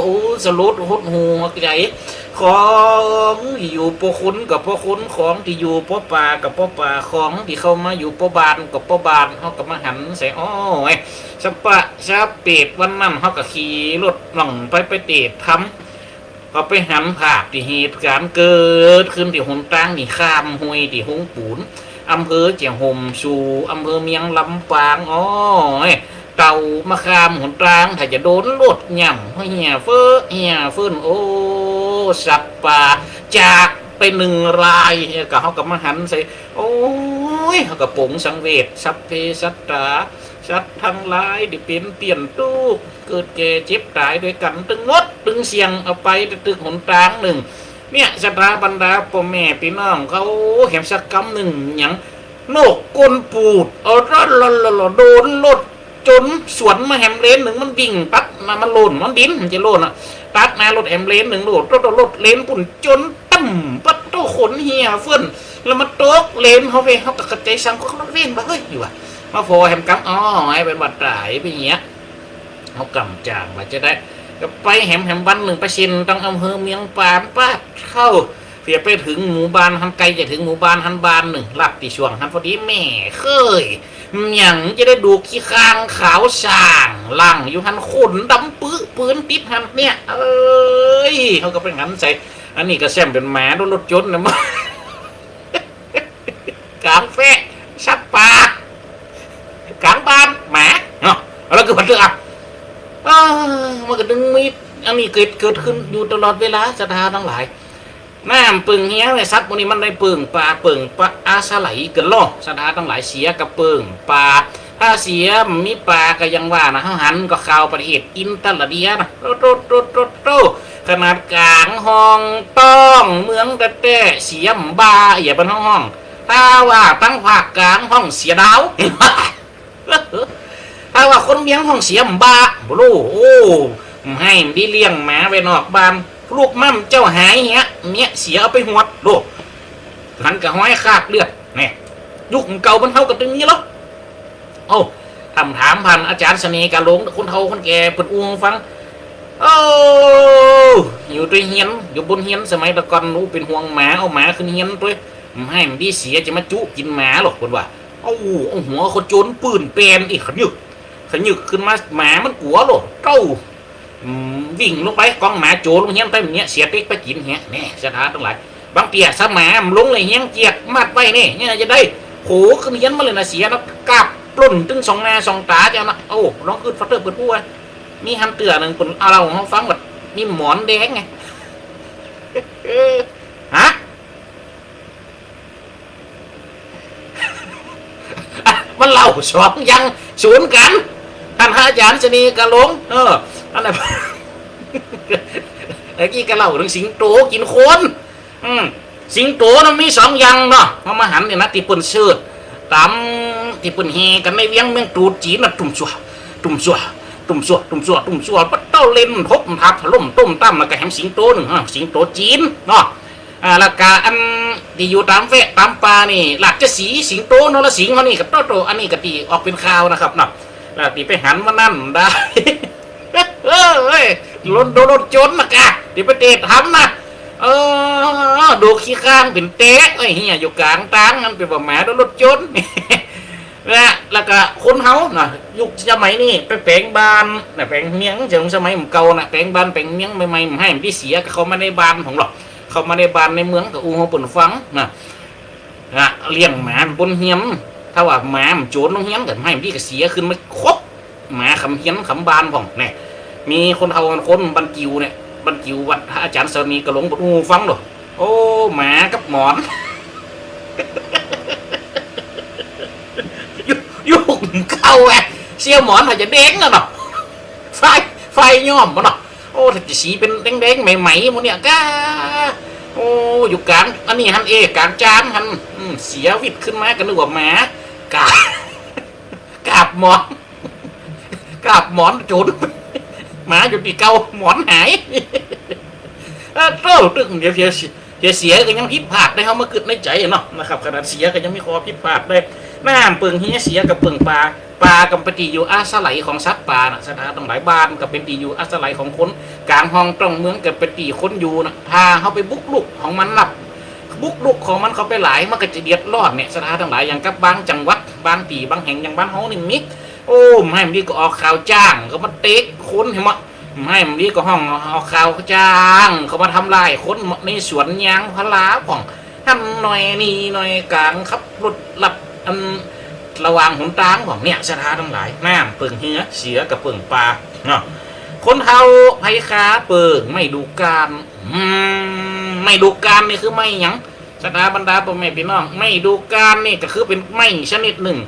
สลุดหดหัวใจของที่อยู่ปอคุณกับปอคุณของที่อยู่ปอป่ากับปอป่าของที่เข้ามาอยู่ปอบานกับปอบานเขากับมาหันใส่อ้อยสปะชาเป็ดวันนั้นเขากับขี่รถหล่องไปเตะทำเขาไปหันภาพที่เหตุการณ์เกิดขึ้นที่หนตังที่ข้ามห้วยที่หงปูนอำเภอเจียงหมสู่อำเภอเมียงลำปางอ้อยเต่ามาคามหนตรางถ้าจะโดนลดย่ำเหี่ยเฟื้นโอ้สัตว์ป่าจากไปหนึ่งรายกับเขากับมหันใส่โอ้ยเขากับผงสังเวชสัพเพสัตตาสัตว์ทั้งหลายดิเป็นเปลี่ยนตู้เกิดแก่เจ็บตายด้วยกันตึงงดตึงเสียงเอาไปตึกหนตรางหนึ่งเนี่ยสถาบรรดาพ่อแม่พี่น้องเขาเห็นสักคำหนึ่งอย่างโนกก้นปูดเอาโดนลดจนสวนมาแฮมเลนหนึ่งมันวิ่งตัดมันโลนมันดินมันจะโลนอ่ะตัดมารถแฮมเลนหนึ่งโลดรถเลนปุ่นจนตั้มปัดโตขนเหี่ยเฟื่อนแล้วมันโต๊ะเลนเขาไปเขาตะกระจายสังเขาเล่นมาเฮ้ยอยู่อ่ะมาพอแฮมกัมอ๋อไอ้เป็นบัดตายไปเงี้ยเขากำจางมาจะได้ก็ไปแฮมวันหนึ่งไปชินต้องอำเภอเมียงปานป้าเข้าเพียไปถึงหมู่บ้านหันไกลจะถึงหมู่บ้านหันบ้านหนึ่งลับตีช่วงหันพอดีแม่เคยอย่างจะได้ดูขี้คางขาวส่างล่างอยู่หันขนดำปื้นติดหันเนี่ยเอ้ยเขาก็เป็นงั้นใส่อันนี้ก็แซมเป็นหมาโดนรถจนนะมั้งกลางแฟะชักปากกลางบ้านหมาเนาะแล้วก็พันเถอะมันก็ดึงมีดอันนี้เกิดขึ้นอยู่ตลอดเวลาสถานทั้งหลายน้ำปึงเฮี้ยไอ้ซัดพวกนี้มันได้ปึงปลาอาสไหลกันล่อสถานทั้งหลายเสียกับปึงปลาถ้าเสียมีปลาก็ยังว่านะหันก็ข่าวประเทศอินเตอร์เดียนะโตขนาดกลางห้องต้องเมืองแต่เสียมบาอย่าเป็นห้องถ้าว่าตั้งภาคกลางห้องเสียดาวถ้าว่าคนเมียงห้องเสียมบาบลูโอ้ให้ดีเลี้ยงหมาไปนอกบ้านลูกมั่มเจ้าหายเงี้ยเนี่ยเสียเอาไปหวดโลกหันกับห้อยคาดเลือดเนี่ยยุคเก่ามันเท่ากับตรงนี้หรอโอ้ถามพันอาจารย์เสน่ห์การลงคนเฒ่าคนแก่เปิดอูฟังโอ้อยู่ตัวเฮียนอยู่บนเฮียนสมัยตะกอนรู้เป็นห่วงหมาเอาหมาขึ้นเฮียนตัวให้มันดีเสียจะมาจุกินหมาหรอกคนว่าเอาหัวคนโจรปืนแปลนอีกขยึกขึ้นมาหมามันกลัวหรอกเต้าวิ่งลงไปกองหมาโจรลงเฮี้ยนไปแบบนี้เสียติ๊กไปกินเหี้ยแน่สถานทั้งหลาย บางเตี่ยสมามลงเลยเฮียงเจียกมัดไว้นี่เนี่ยจะได้โหขึ้นเฮียนมาเลยนะเสียนะกาบปล้นตึงสองหน้าสองตาเจ้านะโอ้ร้องขึ้นฟัตเตอร์เปิดพูดมีฮันเตือหนึ่งคนเอาเราของเขาฟังแบบมีหมอนแดงไงฮะมันเล่าสองยังสวนกันท่านอาจารย์ชนีกระหลงอันไหนไอ้กี้กระเล่าถึงสิงโตกินคนสิงโตนั้นมีสองอย่างเนาะพอมาหันเนี่ยนะที่เปิ้นเชิดตามที่เปิ้นเฮกันในเวียงเมืองตูจีนน่ะตุ่มชัวปัดเต้าเล่นทบทับถล่มต้มตั้มแล้วก็แฮมสิงโตหนึ่งสิงโตจีนเนาะแล้วก็อันที่อยู่ตามเวะตามป่านี่หลักจะสีสิงโตนรสิงห์เขานี่กับโตอันนี้ก็ตีออกเป็นข่าวนะครับเนาะแล้วตีไปหันมานั่นได้รถจนนะกะตีไปเตะทำนะดูขี้ข้างเป็นเตะเฮียอยู่กลางตางนั่นเป็นแบบแหมรถจนนะแล้วก็คนเฮาน่ะยุคสมัยนี้ไปแปลงบ้านน่ะแปลงเมียงจากสมัยเก่าน่ะแปลงบ้านแปลงเมียงใหม่ๆให้มันที่เสียเขามาในบ้านของหรอกเขามาในบ้านในเมืองกับอู่เขาปนฟังนะเลี้ยงหมาบนเฮียนถ้าว่าหมาโจรลงเฮียนกันให้มันที่ก็เสียขึ้นมาครบหมาคำเฮียนคำบานของเนี่ยมีคนเฮาคนบรรจิวเนี่ยบรรจิววัดอาจารย์สนีกระหลงบนอู่ฟังหรอโอ้หมากับหมอนยุ่งเข้าเสี่ยวหมอนอาจจะเด้งนะเนาะไฟย่อมมันเนาะโอ้ถ้าจะสีเป็นแดงๆใหม่ๆมันเนี่ยก้าโอ้อยู่กลางอันนี้ฮันกลางจานฮันเสียวิดขึ้นมากันนึกว่าหมากาบหมอนจุดหมาอยู่ที่เก่าหมอนหายโต้ตึงเดี๋ยวเสียก็ยังพิษผาดได้เขามาเกิดในใจเนาะนะครับขนาดเสียก็ยังไม่คอพิษผาดเลยน้ำเปิงเฮียเสียกับเปิงปลากับปฏิอยู่อาศัยของสัตว์ป่าน่ะสถานต้องหลายบ้านกับเป็นตีอยู่อาศัยของคนกลางห้องตรงเมืองกับเป็นตีคนอยู่น่ะพาเขาไปบุกลุกของมันหลับบุกลุกของมันเขาไปหลายมันก็จะเดือดร้อนเนี่ยสถานทั้งหลายอย่างกับบางจังหวัดบางตีบางแห่งอย่างบ้านเฮานี่มิโอ้ให้มันดีก็ออกข่าวจ้างก็มาเตะคนเห็นมั้ยให้มันดีก็ห้องออกข่าวจ้างเขามาทำลายคนในสวนยางพาราของทำหน่อยนี่หน่อยกลางขับรถหลับระหว่างหนทางของเนี่ยสถานทั้งหลายน้ำเปิงเฮียเสียกับเปิงปลาเนาะคนเฮาไผค้าเปิงไม่ดูการไม่ดูการนี่คือไม่หยังสถาบรรดาพ่อแม่พี่น้องไม่ดูการนี่ก็คือเป็นไม้ชนิดหนึ่ง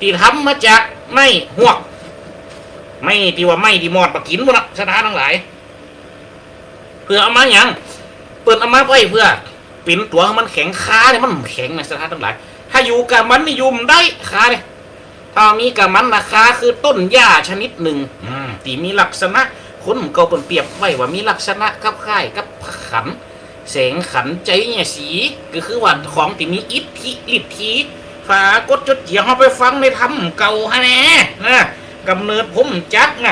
ที่ทำมาจากไม้หวกไม่ที่ว่าไม้ที่มอดปะกินหมดนะสถานทั้งหลายเพื่อเอามาหยังเปิดเอามาไว้เพื่อเป็นตัวมันแข็งค้าเนี่ยมันแข็งในสถานทั้งหลายถ้าอยู่กับมันนิยมได้ค้าเนี่ยถ้ามีกับมันราคาคือต้นหญ้าชนิดหนึ่งที่มีลักษณะคนก็เปรียบไว้ว่ามีลักษณะกับค่ายกับขันแสงขันใจเนี่ยสีก็คือว่าของที่มีอิทธิฤทธิ์ฝากดจดเจียงเขาไปฟังในธรรมเก่าฮะแน่นะกำเนิดผมจักไง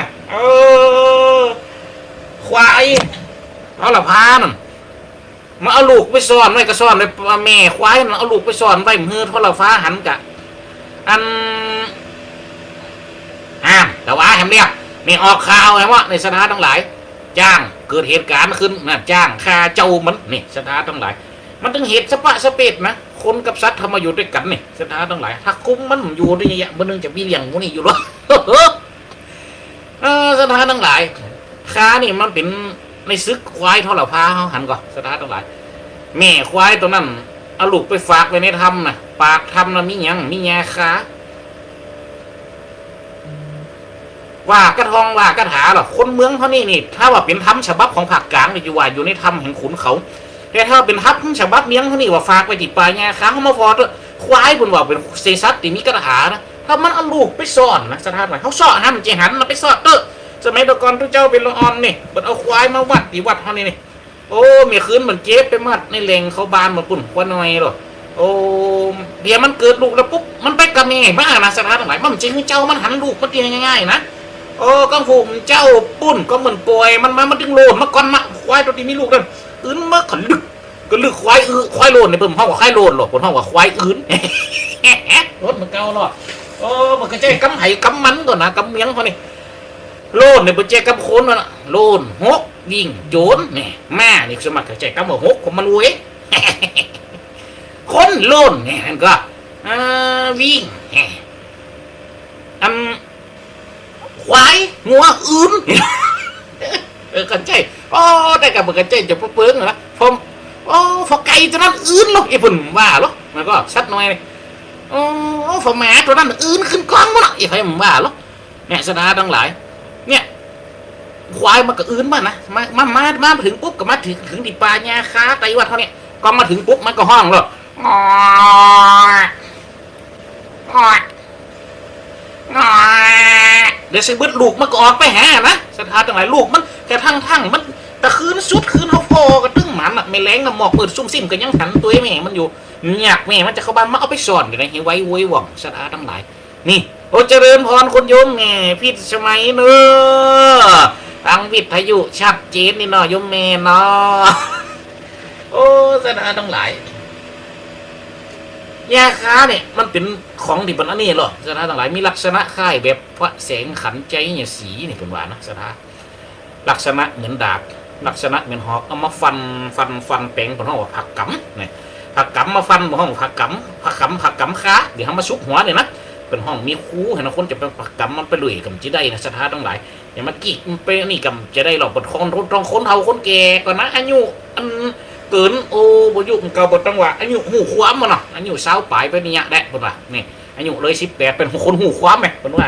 ควายเอาละพานั่นมาเอาลูกไปซ่อนไว้ก็ซ่อนไว้แม่ควายมันเอาลูกไปซ่อนไว้มือทอดฟ้าหันกะแต่ว่าแฮมเนี่ยนี่ออกข่าวไงว่าในสถานทั้งหลายจ้างเกิดเหตุการณ์ขึ้นนะจ้างฆ่าเจ้ามันนี่สถานทั้งหลายมันถึงเหตุสปะสเปดนะคนกับสัตว์ทำมาอยู่ด้วยกันนี่สถานทั้งหลายถ้าคุ้มมันอยู่ด้วยอย่างมันนึงจะมีเลี้ยงพวกนี้อยู่หรอสถานทั้งหลายค้านี่มันเป็นในซึกควายทอดผ้าเขาหันก่อนสถานทั้งหลายแม่ควายตัวนั้นเอาลูกไปฝากไว้ในถ้ำนะปากถ้ำนะมีหยังมีแง่ค้าว่ากระทองว่ากระถาหรอคนเมืองเขานี่ถ้าว่าเป็นถ้ำฉบับของภาคกลางอยู่ว่าอยู่ในถ้ำแห่งขุนเขาแต่ถ้าเป็นถ้ำฉบับเมียงเขานี่ว่าฝากไปติดปลายแง่ค้าเขามาฟอดควายบนว่าเป็นเซซัสที่มีกระถานะถ้ามันเอาลูกไปซ่อนนะสถานไหนเขาซ่อนห้ามเจหันมาไปซ่อนสมัยตะกอนทุกเจ้าเป็นละออนนี่มันเอาควายมาวัดที่วัดเขานี่โอ้มีคืนเหมือนเจ็บไปมัดในแหล่งเขาบานมาปุ่นกว่าหน่อยหรอโอ้เดี๋ยวมันเกิดลูกแล้วปุ๊บมันไปกระเมยบ้านะสถานไหนมันจริงเจ้ามันหันลูกมันเตียงง่ายๆนะโอ้กังฟูเจ้าปุ่นก็เหมือนป่วยมันดึงโลนมาก่อนมาควายตัวที่มีลูกนั่นมาขันลึกก็ลึกควายโลนในเพิ่มห้องว่าควายโลนหรอกคนห้องว่าควายรถมันเก่าหรอโอ้มันก็ใจกำไห่กำมันก่อนนะกำเมียงเขานี่โลนเนี่ยเป็นใจกำโคนนะโลนหก วิ่งโจรเนี่ยมานี่สมัครใจกำหัวหกผมมันรวย คนโล่นเนี่ยมันก็วิ่งอันควายงัวอื่น กันใจอ๋อได้กับกันใจจะเปิ้งนะผมอ๋อฝาไก่ตัวนั้นอื่นหรอกไอ้ปุ่นว่าหรอกมันก็ชัดหน่อยอ๋อฝาหมาตัวนั้นอื่นขึ้นกล้องมั้งไอ้ใครมันว่าหรอกเนี่ยสดาทั้งหลายเนี่ยควายมันก็อื่นบ้างนะมาถึงปุ๊บก็มาถึงดิปาญาคาไตวัดเขาเนี่ยก็มาถึงปุ๊บมันก็ห้องเลยเดี๋ยวสิบึดลูกมันก็ออกไปหานะสถานต่างหลายลูกมันแต่ทั้งมันแต่คืนสุดคืนเขาพอก็ตึ้งหมันอ่ะไม่แรงนะหมอกเปิดซุ่มซิ่มกันยังหันตัวแม่มันอยู่อยากแม่มันจะเข้าบ้านมาเอาไปสอนอยู่ในไว้ไว้หว่องสถานต่างหลายนี่โอเจริญพรคนโยมแม่พี่สมัยเนอะทางวิทยุชัดเจนนี่เนาะโยมแม่เนาะโอ้สถานต่างหลายยาคาเนี่ยมันเป็นของที่เป็นอันนี้หรอสถานต่างหลายมีลักษณะคล้ายแบบพระแสงขันใจเนี่ยสีนี่เป็นว่านะสถานลักษณะเหมือนดาบลักษณะเหมือนหอกเอามาฟันแปลงบนห้องผักกำเนี่ยผักกำมาฟันบนห้องผักกำค้าเดี๋ยวทำมาซุกหัวเนี่ยนะเป็นห้องมีคูเห็นคนจะเป็นผักกำมันไปลุยกับจีได้นะสถานต่างหลายอย่างมันกี่มันไปนี่กับจะได้หรอกบทคนเฒ่าคนแก่ก่อนนะอายุอันเกินโอ้บยุเก่าบทจังหวะอายุหูความมันเนาะอายุสาวปลายไปนี่แหละคนว่านี่อายุเลย18เป็นคนหูความไหมคนว่า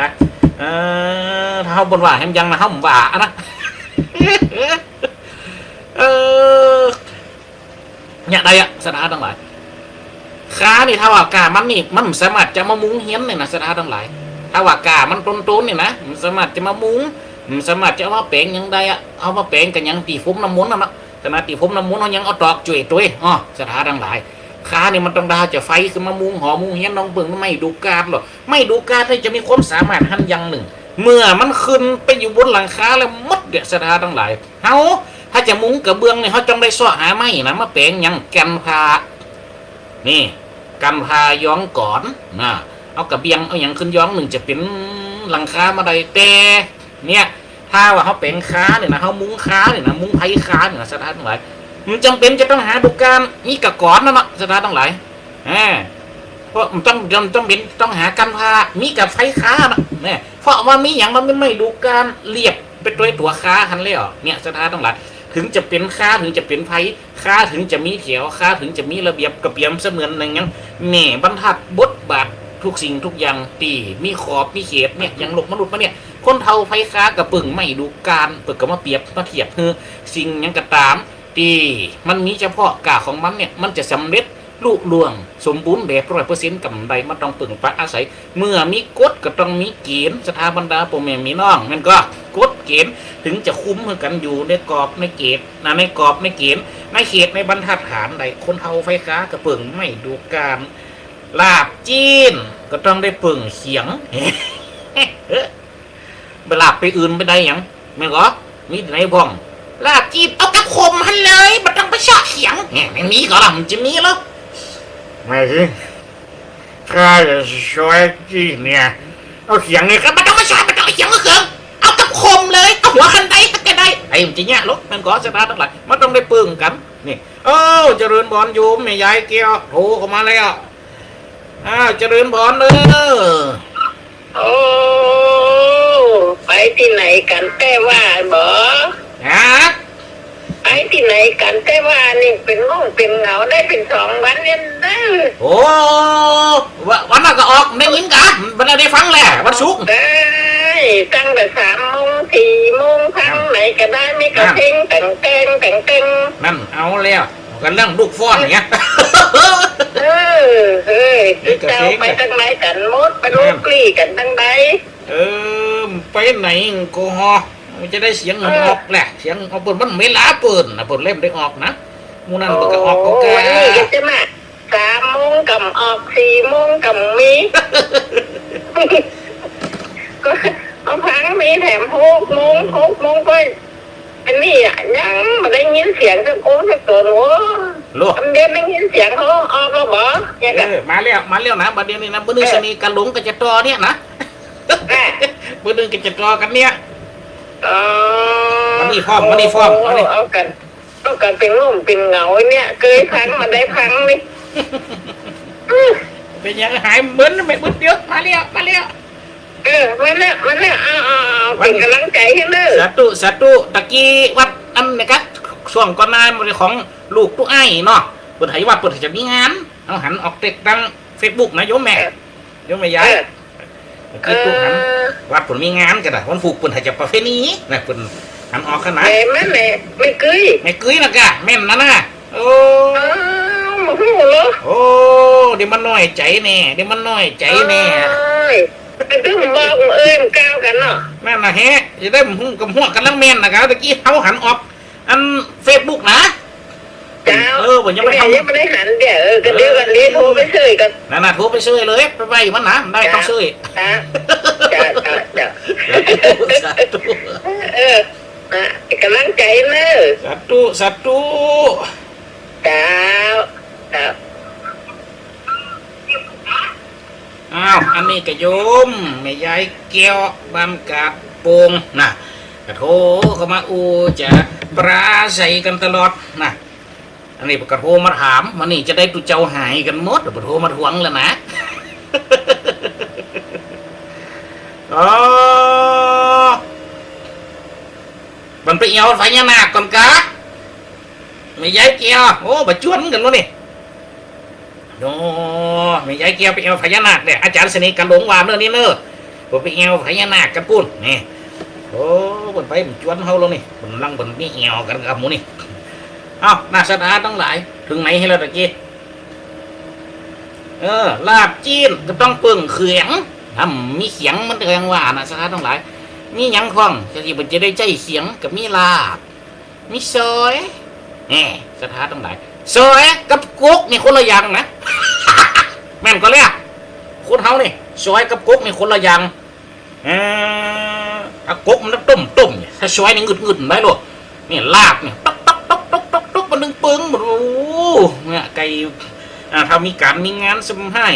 ถ้าเขาบนว่าแฮมยังนะเขาบ่านะเนี่ยได้อะสถานต่างหลายค้านี่ถ้าว่ากามันนี่มันสามารถจะมามุ้งเฮี้ยนเนี่ยนะสถานต่างหลายถ้าว่ากามันต้นเนี่ยนะมันสามารถจะมามุ้งมันสามารถจะเอามาแปลงยังได้อะเอามาแปลงกันยังตีฟุ้มน้ำมนต์นะขณะตีฟุ้มน้ำมนต์เขายังเอาตอกจุ๋ยตัวอ๋อสถานต่างหลายค้านี่มันต้องดาวจะไฟคือมามุ้งหอมุ้งเฮี้ยนน้องเบิ่งไม่ดูการหรอกไม่ดูการที่จะมีความสามารถหันยังหนึ่งเมื่อมันขึ้นไปอยู่บนหลังคาแล้วมดเดือดสถานต่างหลายเขาถ้าจะมุ้งกระเบื้องเนี่ยเขาจงได้ซ้อหาไม้นะมาแปลงยังกันพานี่กันพาย้องก่อนนะเอากระเบียงเอาอย่างขึ้นย้องหนึ่งจะเป็นหลังคามาได้แต่เนี่ยถ้าว่าเขาแปลงค้าเนี่ยนะเขามุ้งค้าเนี่ยนะมุ้งไผ่ค้าเนี่ยนะสถานต่างหลายมันจำเป็นจะต้องหาดูการนี่กระก่อนนั่นแหละสถานต่างหลายเพราะมันต้องเป็นต้องหากันพามีกับไฟค้านะเนี่ยเพราะว่ามีอย่างมันไม่ดูการเรียบเป็นตัวค้าทันแล้วเนี่ยสถานต่างหลายถึงจะเป็นค้าถึงจะเป็นไผ่ค้าถึงจะมีเถียวค้าถึงจะมีระเบียบกระเบียมเสมือนอย่างนั้นแม่บรรทัดบทบาททุกสิ่งทุกอย่างตีมีขอบมีเขตเนี่ยอย่างหลกมนุษย์มาเนี่ยคนเท่าไฟค้ากระปึ่งไม่ดูการเปิดก็มาเปรียบมาเทียบคือสิ่งยังกระตามตีมันมีเฉพาะกาของมันเนี่ยมันจะสำเร็จลุล่วงสมบูรณ์แบบ100%กับใดมันต้องปึ่งปะอาศัยเมื่อมีกฎก็ต้องมีเกณฑ์สถาบันดาพ่อแม่มีน้องมันก็กฎเกณฑ์ถึงจะคุ้มกันอยู่ในกรอบในเกณฑ์ในกรอบในเกณฑ์ในเขตในบรรทัดฐานใดคนเท่าไฟค้ากระปึ่งไม่ดูการลาบจีนก็ต้องได้ปึ่งเขียงไปลาบไปอื่นไปได้ยังไม่ก็มีไหนบ้องลาบจีนเอากระคมหันเลยมันต้องไปชอบเขียงเนี่ยไม่มีก็ล่ะมันจะมีแล้วไม่สิข้าจะช่วยจีนเนี่ยเอาเขียงเนี่ยก็มันต้องไปชอบมันต้องเขียงก็เขียงเอากระคมเลยเอาหัวคันใดก็ได้ไอ้มันจะเนี่ยลูกมันก็สตาร์ททั้งหลายมันต้องได้ปึ่งกันนี่เจริญบอลโยมเนี่ยยายเกี้ยวโทรเข้ามาแล้วเจริญบอลเลยโอ้ไปที่ไหนกันแต่ว่าบ่ไปที่ไหนกันแต่ว่านี่เป็นง่วงเป็นเหงาได้เป็น2 วันเนี่ยนะโอ้วันนั้นก็ออกได้ยินกันวันนั้นได้ฟังแหละวันศุกร์ได้ตั้งแต่3 โมง 4 โมงทั้งไหนก็ได้ไม่กระเพ่งแต่งนั่นเอาแล้วกันเรื่องลูกฟ้อนอย่างเงี้ยเจ้าไปทางไหนกันมดไปลูกกลี้กันทางไหนไปไหนก็ฮอมันจะได้เสียงออกแหละเสียงเอาเปิดมันไม่ล้าเปิดนะเปิดเล่มได้ออกนะมูนั่นเปิดก็ออกก็แก่นี่จะมา3 โมงกับออก4 โมงกับมีก็เอาพังมีแถม6 โมงไปอันนี้ยังมาได้ยินเสียงจะโก้จะเกิดหัวอันเดียวได้ยินเสียงเขาออกแล้วบ่มาแล้วนะบัดเดี๋ยวนี้นะมื้อนึงสนีกันหลงกันจะตอเนี่ยนะมื้อนึงกันจะตอกันเนี่ยมัน นี่พร้อมมานี่พร้อมมานี่ เอากันเป็นร่มเป็นเงาเนี่ยเคยพังมาได้พังนี่ เป็นยังหายเหมือนไม่บึ้ดเดียวมาเลี้ยวมาเลี้ยว มาแล้วเอาเป็นกำลังใจให้เด้อ สาธุตะกี้วัดอันนี้ครับช่วงก่อนหน้ามันของลูกตู้ไอ้เนาะเปิดให้วัดเปิดให้จะมีงานเอาหันออกเต็กดังเฟซบุ๊กนะโยมแม่ย้ายคือตู้หันวัดเปิดมีงานกันนะวันฟูกเปิดให้จะประเภทนี้นะเปิดหันออกขนาด แม่ไม่กึย ไม่กึ้ยนะกะแม่นนะโอ้ มาหูเหรอ โอ้เดี๋ยวมันน้อยใจแน่เดี๋ยวมันน้อยใจแน่ เป็นตึ้งบอกก้าวกันเนาะ แม่นนะแฮะจะได้หุ่มกับหัวกันลังแม่นนะครับตะกี้เขาหันออกอันเฟซบุ๊กนะ เจ้า ผมยังไม่ทำ ยังไม่ได้หันเดี๋ยวกันเดียวกันนี้โทรไปช่วยกัน นั่นน่ะโทรไปช่วยเลยไปมันนะได้ต้องช่วย จ้ากำลังใจเนอะ สาธุ เจ้า อ้าวอันนี้กระโยมแม่ยายแก้วบ้านกาดโป่งนะกระโทเข้ามาจะปราศัยกันตลอดนะอันนี้กระโทมาถามมันนี่จะได้ตุเจ้าหายกันหมดกระโทมาทวงแล้วนะอ๋อมันไปเอาไฟยานาคก่อนกะไม่ย้ายเกียวโอ้บะจวนกันวะนี่โอ้ไม่ย้ายเกียวไปเอาไฟยานาคเนี่ยอาจารย์สนิทกันหลงวามเรื่องนี้เนอะผมไปเอาไฟยานาคกันปุ้นนี่โอ้บนไปมันจวนเขาแล้วนี่บนลังบนนี่เอวกันกับหมูนี่เอ้าหน้าสถานทั้งหลายถึงไหนให้เราตะกี้ลาบจีนก็ต้องเปิ่งเขียงทำมีเขียงมันเรียงว่านะสถานทั้งหลายมีหยังคล่องจะได้ใจเขียงกับมีลาบมีซอยสถานทั้งหลายซอยกับกุ๊กนี่คนละอย่างนะ แม่นก็เลยคนเฮานี่ซอยกับกุ๊กนี่คนละอย่างกุ๊กมันต้มถ้าซอยนี่งึดได้หรอนี่ลาบนี่ต๊อกมันดึงปึ้งโอ้เนี่ยไก่ถ้ามีการมีงานสมให้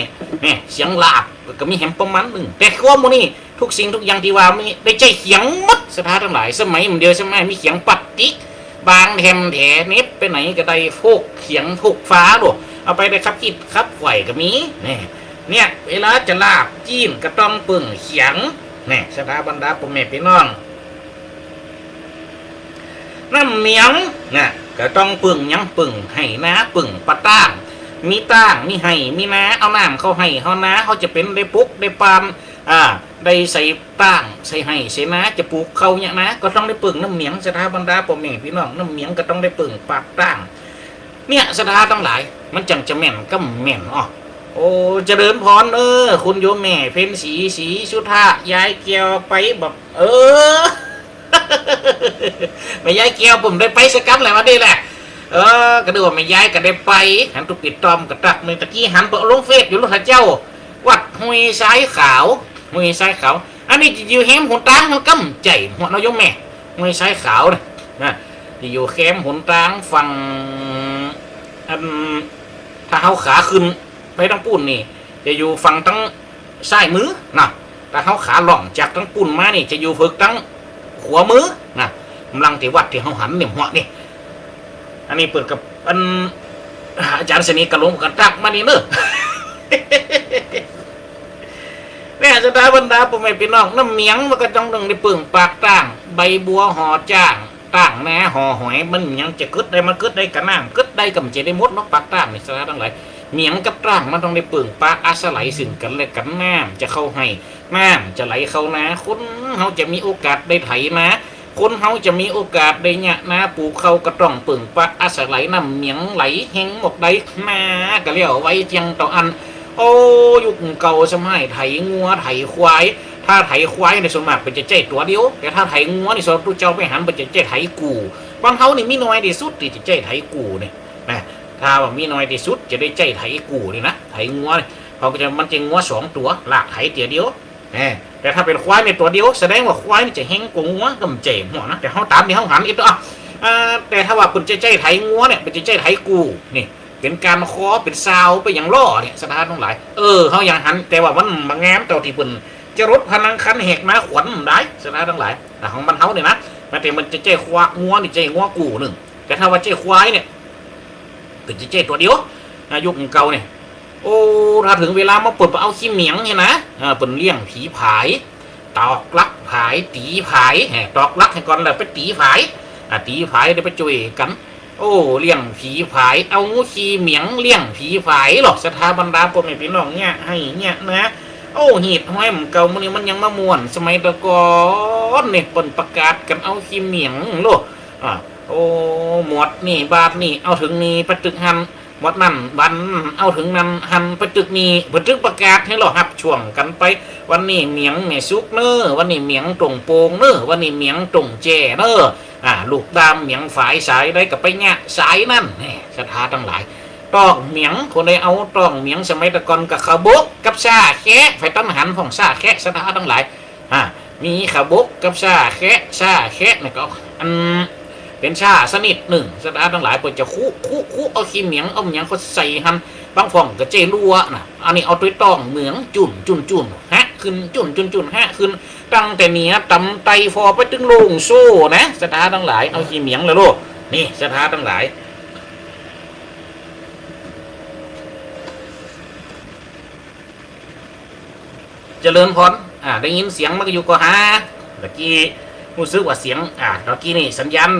เนี่ยเสียงลาบก็มีแหมประมาณนึงแต่ข้อมูลนี่ทุกสิ่งทุกอย่างที่ว่ามีได้ใจเขียงมัดสถานทั้งหลายสมัยมันเดียวสมัยมีเขียงปัดติ๊กบางแถมแถเน็บไปไหนก็ได้โฟกเขียงโฟกฟ้าหรอเอาไปได้ครับกิดครับไหวก็มีเนี่ยเวลาจะลาบจีนก็ต้องปึ่งเขียงเนี่ยสถาบันดาพ่อแม่พี่น้องน้ำเมียงเนี่ยก็ต้องปึ่งยังปึ่งให้นะปึ่งปะต้างมีต้างมีให้มีน้าเอาน้ำเขาให้เขาน้าเขาจะเป็นได้ปุ๊กได้ปามได้ใส่ต้างใส่ให้ใส่น้าจะปลูกเขาเนี่ยนะก็ต้องได้ปึ่งน้ำเมียงสถาบันดาพ่อแม่พี่น้องน้ำเมียงก็ต้องได้ปึ่งปากต้างเนี่ยสถาทั้งหลายมันจังจะแม่นก็แม่นโอ้เจริญพรคุณโยมแม่เพ็ญศรีสุธายายเกียวไปแบบไม่ยายเกียวผมได้ไปสกัดอะไรมาดีแหละก็ดูว่าไม่ย้ายก็ได้ไปหันตุกปิดตอมกระตักมือตะกี้หันเปิดลงเฟซอยู่ลูกเจ้าวัดห้วยสายขาวอันนี้จะอยู่แคมป์หนตางมันกำใจหัวนายกแม่ห้วยสายขาวนะจะอยู่แคมป์หนตางฝั่งถ้าเขาขาขึ้นไปทั้งปุ่นนี่จะอยู่ฝั่งทั้งซ้ายมือนะถ้าเขาขาหล่องจากทั้งปุ่นมานี่จะอยู่ฝึกทั้งขวามือนะกำลังที่วัดที่เขาหันเนี่ยหัวนี่อันนี้เปิดกับอาจารย์สนิทกระลงกันตักมานี่เนอะ เนี่ยสถาบันดาพ่อแม่พี่น้องน้ำเมียงมันก็ต้องได้ปึ่งปากต่างใบบัวห่อจ้างต่างแหน่ห่อหอยมันยังจะกึดได้มันกึดได้กันน้ำกึดได้กับเจได้มดนกปากต่างในสถาทั้งหลายเมียงกับต่างมันต้องได้ปึ่งปากอาศัยสิ่งกันและกันน้ำจะเข้าให้น้ำจะไหลเข้านะคนเขาจะมีโอกาสได้ไถนะคนเขาจะมีโอกาสได้เนี่ยนะปลูกเขากระต้องปึ่งปะอาศัยน้ำเมียงไหลแห้งหมกได้มาก็เรียกไว้เจียงต่ออันโอ้ยุคเก่าสมัยไถงัวไถควายถ้าไถควายในส่วนมากเป็นจะเจ๊ตัวเดียวแต่ถ้าไถงัวในส่วนตัวเจ้าไปหันเป็นจะเจ๊ไถกูบางเขานี่มีน้อยที่สุดที่จะเจ๊ไถกูเนี่ยนะถ้าว่ามีน้อยที่สุดจะได้เจ๊ไถกูนี่นะไถงัวเขาก็จะมันจะงัว2 ตัวหลากไถเดียวแต่ถ้าเป็นควายในตัวเดียวแสดงว่าควายนี่จะแห้งกว่างัวกำเจ๋หัวนะแต่เขาตามที่เขาหันอีกตัวแต่ถ้าว่าเป็นใจไถงัวเนี่ยเป็นใจไถกูนี่เป็นการคอเป็นซาวไปอย่างล่อเนี่ยสถานทั้งหลายเขาอย่างหันแต่ว่ามันบางแง้มตัวที่เป็นจะรถพนังคันแหกมาขวัญได้สถานทั้งหลายแต่ของมันเขาเนี่ยนะ แต่มันจะเจ้ควางัวนี่เจ้งัวกูหนึ่งแต่ถ้าว่าเจ้ควายเนี่ยถึงจะเจ้ตัวเดียวยุคเก่าเนี่ยโอ้ถ้าถึงเวลามาเปิดเอาขี้เหมียงเนี่ยนะเปิดเลี้ยงผีผายตอกลักผายตีผายตอกลักให้ก่อนแล้วไปตีผายตีผายได้ไปจุยกันโอ้เลี้ยงผีผายเอางูขี้เหมียงเลี้ยงผีผายหรอกสถาบันดาพ่อแม่พี่น้องเนี่ยให้เนี่ยนะโอ้หีดห้อยมันเก่ามันนี่มันยังมาม่วนสมัยตะกอนเนี่ยเปิดประกาศกันเอาขี้เหมียงโลโอ้หมวดนี่บาทนี่เอาถึงนี่ประตึกหันหมวดนั่นบันเอาถึงนั้นหันประตึกนี่ประตึกประกาศให้เราหับช่วงกันไปวันนี้เหมียงเนี่ยซุกเนอวันนี้เหมียงตรงโปงเนอวันนี้เหมียงตรงแจเนอลูกดามเหมียงฝายสายได้กับไปเนี่ยสายนั่นนี่สถาทั้งหลายต้องเหมียงคนใดเอาต้องเหมียงสมัยตะกอนกับขบกกับซาแคะไฟต้นหันของซาแคะสถาทั้งหลายมีขบกกับซาแคะเนี่ยก็อันเป็นชาสนิทหนึ่งสถานทั้งหลายเปิดจะคู่เอาขี้เหมียงเอาเหมียงเขาใส่หันบางฝ่องก็เจรัวนะอันนี้เอาตัวต้องเหมืองจุ่นฮะขึ้นจุ่นฮะขึ้นตั้งแต่เนี้ยตำไตฟอไปตึงลงโซ่นะสถานทั้งหลายเอาขี้เหมียงเลยลูกนี่สถานทั้งหลายเจริญพรได้ยินเสียงมันก็อยู่ก็หาตะกี้รู้สึกว่าเสียงตะกี้นี่สัญญาณ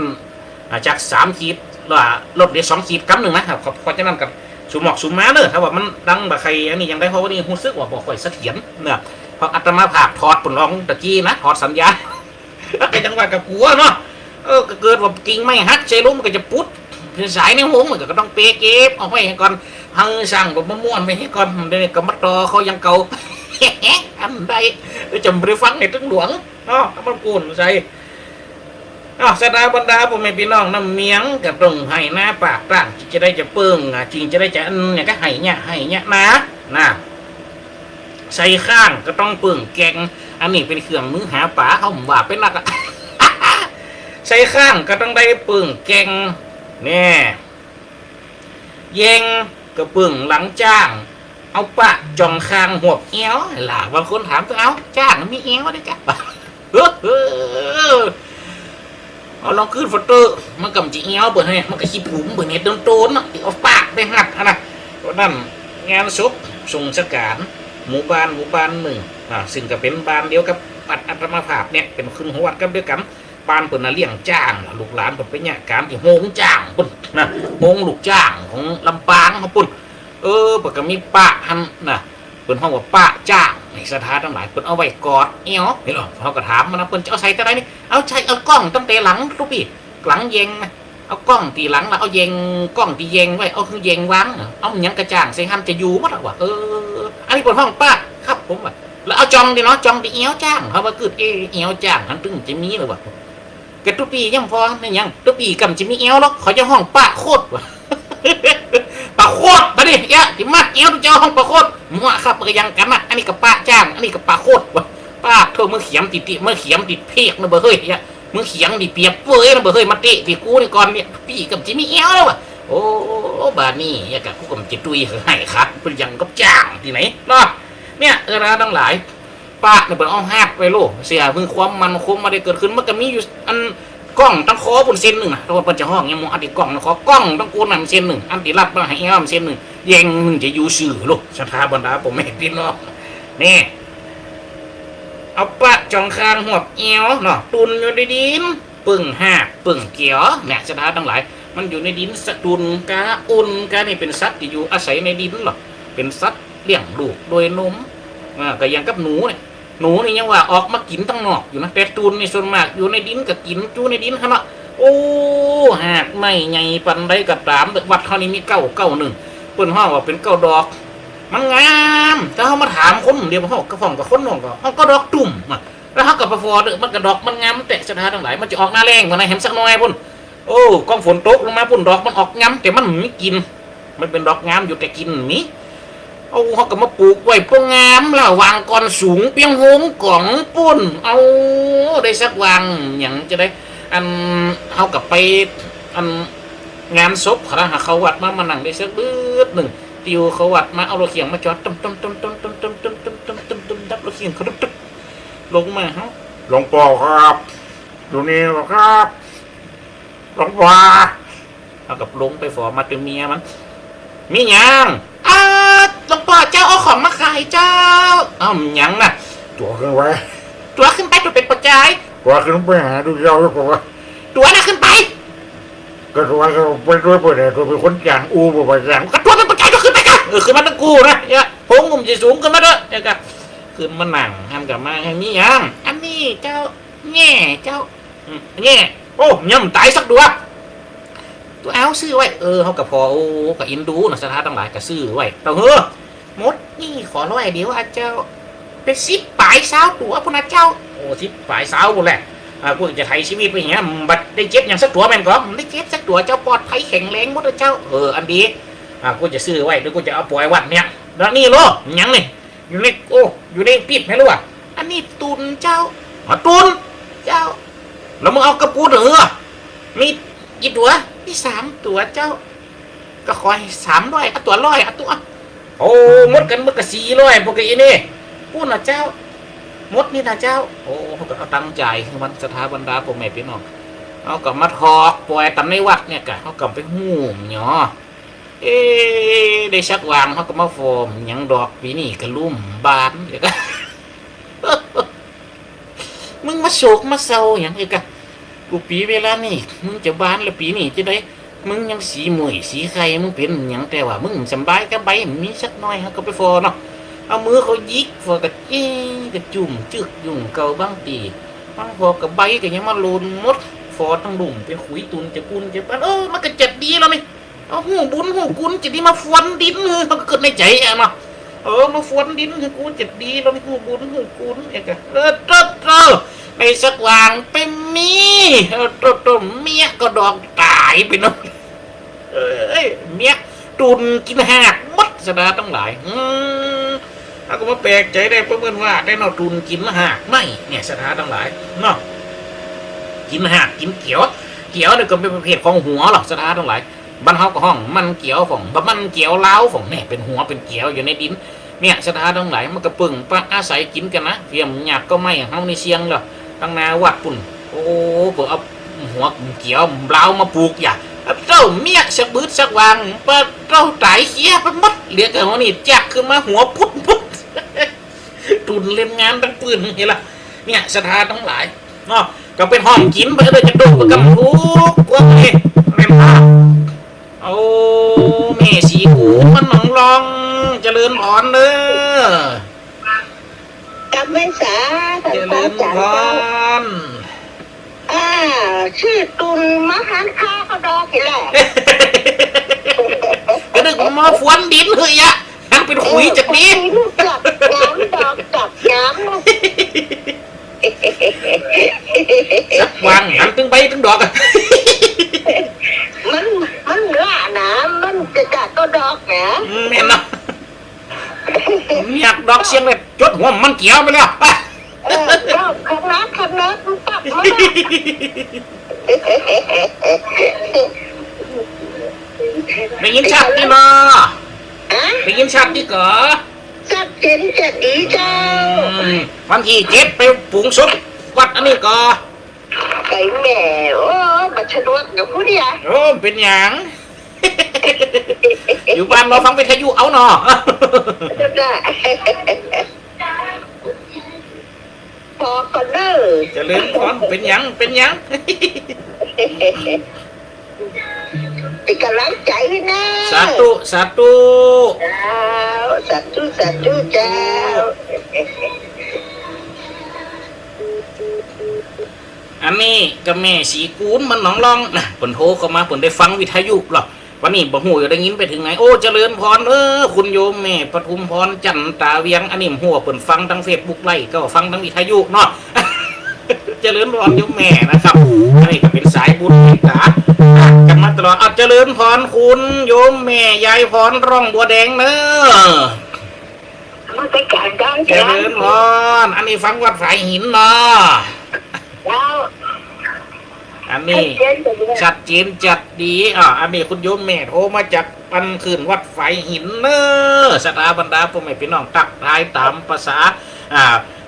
จาก3 ขีดว่าลดเหลือ2 ขีดกำหนึ่งนะครับเพราะฉะนั้นกับสูหมอกสูมาเนอะถ้าว่ามันดังแบบใครอันนี้ยังได้เพราะว่านี่รู้สึกว่าบอกค่อยเสถียรเนี่ยเพราะอาตมาผากถอดผลรองตะกี้นะถอดสัญญาณก็จังว่ากับกลัวเนาะก็เกิดว่ากิ่งไม่ฮักใจล้มมันก็จะปุ๊ดสายในหงมันก็ต้องเปเก็บเอาไว้ให้ก่อนหังสั่งแบบมะม่วนไปให้ก่อนเดี๋ยวกับมัดตอเขายังเก่าอันใดจำไปฟังในตึ้งหลวงเนาะมันกูนใส่สดาบรรดาพ่อแม่พี่น้องน้ำเมียงกับตรงไห้หน้าปากต่างจะได้จะเปิ้งจริงจะได้จะเนี่ยก็ไห้เนี่ยนะใส่ข้างก็ต้องเปิ้งแกงอันนี้เป็นเครื่องมือหาปลาเขาว่าเป็นนักใส่ข้างก็ต้องได้เปิ้งแกงเนี่ยเยงก็เปิ้งหลังจ้างเอาปะจองคางหัวเอี้ยวล่ะบางคนถามตัวเอาจ้างมีเอี้ยวได้จ้ะเอาลองขึ้นโฟโต้มันกำจีเอี้ยวเปิดให้มันก็ขี้ผุ๋มเปิดเน็ตโดนๆเอาปากได้หัดนะนั่นงานศพส่งสการหมู่บ้านหนึ่งซึ่งก็เป็นบ้านเดียวกับปัดอัตมาภาพเนี่ยเป็นขึ้นหัวกันด้วยกันบ้านเปิดน่ะเลี้ยงจ้างลูกหลานเปิดไปเนี่ยการที่โฮงจ้างปุ่นนะโฮงลูกจ้างของลำปางเขาปุ่นปกมีปะหันนะเปิ้นเฮาว่าปะจ้างในสถานทั้งหลายเปิ้นเอาไว้กอดเอวนี่หรอเฮาก็ถามมันนะเปิ้นจะเอาใส่แต่ไหนนี่เอาใช้เอากล้องตั้งแต่หลังลูกพี่หลังเยงนะเอากล้องตีหลังแล้วเอาเยงกล้องตีเยงไว้เอาคือเยงวางเอาหยังกระจ่างใส่หันจะอยู่บ่ล่ะวะอันนี้เปิ้นห้องปะครับผมว่าแล้วเอาจองดิเนาะจองดิเอวจ้างเฮาว่ากึดเอวจ้างหันตึงจะมีหรือบ่กะตุปียังพอนี่ยังตุปีกำจะมีเอวหรอกเขาจะห้องปะโคตรว่ะปะโคตรมาดิยะที่มัดเอวตัวเจ้าห้องปะโคตรมั่วครับก็ยังกันนะอันนี้กับปะจ้างอันนี้กับปะโคตรว่ะป้าเธอเมื่อเขียมติเมื่อเขียมติดเพกนะเบอร์เฮ้ยยะเมื่อเขียงดิเปียบเฟ้ยนะเบอร์เฮ้ยมาเตะที่กูนี่ก่อนเนี่ยปีกับจะมีเอวแล้วว่ะโอ้บานี่ยะกับกูกับจะตุยให้ครับเป็นยังกับจ้างที่ไหนรอดเนี่ยนะทั้งหลายป้าเนี่ยเป็นเอาหักไปโลเสียเพิ่งความมันคมมาได้เกิดขึ้นมันก็มีอยู่อันกล้องตั้งคอบนเส้นหนึ่งนะตัวปัญจห้องยังมองอันที่กล้องนะขอกล้องตั้งโกนนำเส้นหนึ่งอันที่รับมาให้เอวเส้นหนึ่งแยงมึงจะอยู่สื่อลูกสถาบันดาผมไม่พี่น้องนี่เอาปะจองคางหัวเอวเนาะตุนอยู่ในดินปึ่งหักปึ่งเกี่ยวเนี่ยสถาทั้งหลายมันอยู่ในดินสะตุนกาอุ่นกานี่เป็นสัตว์ที่อยู่อาศัยในดินหรอเป็นสัตว์เลี้ยงลูกโดยนมก็ยังกับหนูเนี่ยหนูนี่ยังว่าออกมากินตั้งนอกอยู่นะแต่ตูนในส่วนมากอยู่ในดินก็กินจูในดินฮะเนาะโอ้หากไม่ไงปันได้กับตามวัดเขานี่มีเก้าหนึ่งเปิ้นห้องว่าเป็นเก้าดอกมันงามถ้าเขามาถามคนเดียวเขาก็ฟ้องกับคนน้องก็เขาก็ดอกตุ่มแล้วเขากับประฟอมันก็ดอกมันงามแต่สถานทั้งหลายมันจะออกหน้าแรงกว่านะเห็นสักหน่อยพุ่นโอ้กองฝนตกลงมาพุ่นดอกมันออกงามแต่มันไม่กินมันเป็นดอกงามอยู่แต่กินนี้เอาเขาก็มาปลูกไว้พวกงามแล้ววางก่อนสูงเปียงหงกล่องปุ่นเอาได้สักวางอย่างจะได้อันเขากับไปอันงานศพเขาวัดมานั่งได้สักเบื้อหนึ่งติวเขาวัดมาเอารถเขียงมาจอดตึ้มดับรถเขียงเขาตึ๊บลงมาเขาหลวงพ่อครับ อยู่นี่หรอครับหลวงพ่อเอากับลงไปฝอมาเป็นเมียมันมีหยังหลวงพ่อเจ้าเอาของมาขายเจ้าหยังน่ะ ตัวขึ้นไว้ ตัวขึ้นไปตัวเป็นปัจจัย ตัวขึ้นไปหาดูเจ้าด้วยผมว่า ตัวน่ะขึ้นไป ก็ตัวก็ไปด้วยไปไหนตัวเป็นคนจางอูบ่ไปจาง ก็ตัวเป็นปัจจัยก็ขึ้นไปกันขึ้นมาตั้งกูนะเนี่ยพงผมจะสูงขึ้นมาเด้อเนี่ยกันขึ้นมาหนังทำกับมาให้มีหยังอันนี้เจ้าแง่เจ้าแง่โอ้ย่ำตายสักตัวตัวเอาซื้อไว้เขากับพอกับอินดูนะสถานทั้งหลายกับซื้อไว้แต่มดนี่ขอร้อยเดียวอาเจ้าเป็น10 ปลายสาวตัวพนะเจ้าโอ้10 ปลายสาวหมดแหละพวกจะไทยชีวิตไปอย่างเงี้ยบัดได้เจ็บอย่างสักตัวแม่นก็ได้เจ็บสักตัวเจ้าปลอดภัยแข็งแรงหมดเลยเจ้าอันดีกูจะซื้อไว้หรือกูจะเอาปล่อยวัดเนี่ยแล้วนี่โลยังนี่อยู่ในอยู่ในปิดไหมรู้ป่ะอันนี้ตุนเจ้าตุนเจ้าแล้วมึงเอากระปูมีกี่ตัวมี3 ตัวเจ้าก็คอย300เอาตัว100เอาตัวโอ้มดกันมึงก็400พวกไอ้นี่พูดนะเจ้ามดนี่นะเจ้าโอ้เขาก็เอาตั้งใจคือมันสถาบันดาผมแม่พี่น้องเอากลับมาทอกปล่อยตำในวัดเนี่ยกะเขากลับไปหูมเนาะได้ชักวางเขาก็มาโฟมยังดอกปีนี่กระลุ่มบานเดี๋ยวกัน มึงมาโศกมาเศร้าอย่างไรกันกูปีเวลานี่มึงจะบานแล้วปีนี่จะได้มึงยังสีหมวยสีไข่มึงเป็นอย่างแต่ว่ามึงสบายกับใบมีสักน้อยเขาก็ไปโฟเนาะเอามือเขายิกพอกระกระจุ่มจึกยุ่งเกาบ้างตีบางพอกระใบก็ยังมาโลนมดฟอทั้งดุ่มเป็นขุยตุนจะกุนจะปั้นมันก็จัดดีแล้วนี่เอาหูบุญหูกุนจะดีมาฟวนดินมันก็เกิดในใจอะเนาะมาฟวนดินคือกูจัดดีแล้วนี่หูบุญหูกุนเอกในสักวางเป็นมีตัวเมียก็ดอกตายไปเนาะเมียตุนกินหักมดสดาต้องหลายถ้าก็มาแปลกใจได้เพื่อนว่าได้นอทุนกินหักไม่เนี่ยสถานทั้งหลายเนาะกินหักกินเขียวเนี่ยก็เป็นประเภทของหัวหรอกสถานทั้งหลายบ้านเฮาก็ห้องมันเกี่ยวของมันเกี่ยวเล้าของเนี่ยเป็นหัวเป็นเกี่ยวอยู่ในดินเนี่ยสถานทั้งหลายมันก็ปึ่งปะอาศัยกินกันนะเพียมหยาบก็ไม่เฮาในเชียงหรอกตั้งนาวัดปุ่นโอ้เปิดเอาหัวเกี่ยวเล้ามาปลูกอย่าเจ้าเมียสักบืดสักวางเปิดเจ้าตายเขี้ยไปมัดเรียกกันว่านี่จักขึ้นมาหัวพุดตุนเล่นงานตั้งปืนเห็นละเนี่ยสถานทั้งหลายเนาะก็เป็นห้องกินไปเลยจะดูกับทุกพวกนี้เป็นภาพเอาแม่สีหูมันหนองรองเจริญพรเด้อกำไม่สา เจริญพรชื่อตุนมหันข้าก็ดอกแหละก็นึกมาฟวนดินเฮ้ยอะนั่นเป็นขุยจากดินจับน้ำดอกจับน้ำสักวางหันตึงใบตึงดอกอะมันล่าน้ำมันจะกัดก็ดอกแหมแม่นนะอยากดอกเสียงเลยจดหัวมันเกี่ยวไปแล้วดอกคณะมันตับมาได้ยินชัดดีเนาะได้ยินชัดดีก่อชัดเจนจัดดีเจ้าวันที่7ไปปรุงซุปวัดอันนี้ก่อไก่แม่บัชดวกกับผู้เดียวเป็นอย่างอยู่บ้านเราฟังวิทยุเอาเนาะพอก่อนเด้อจะเล่นพรเป็นยังเป็นกำลังใจนะสาธุสาธุเจ้าอันนี้กับแม่สีกูนมันหนองรองนะผลโทรเข้ามาผลได้ฟังวิทยุหรอกวันนี้บ่หูจะได้ยินไปถึงไหนเจริญพรคุณโยมแม่ปทุมพรจันตาเวียงอันนี้หัวเปิดฟังทั้ง Facebook ไล่ก็ฟังทั้งวิทยุเนาะ เจริญพรโยมแม่นะครับอันนี้ก็เป็นสายบุญเป็นตากันมาตลอดเจริญพรคุณโยมแม่ยายพรร่องบัวแดงเนอะเจริญพรอันนี้ฟังวัดฝายหินเนาะอันนี้ชัดเจนจัดดีอันนี้คุณโยมแม่โทรมาจากปันคืนวัดไฟหินเนอสถาบรรดาพ่อแม่พี่น้องตักทายตามภาษา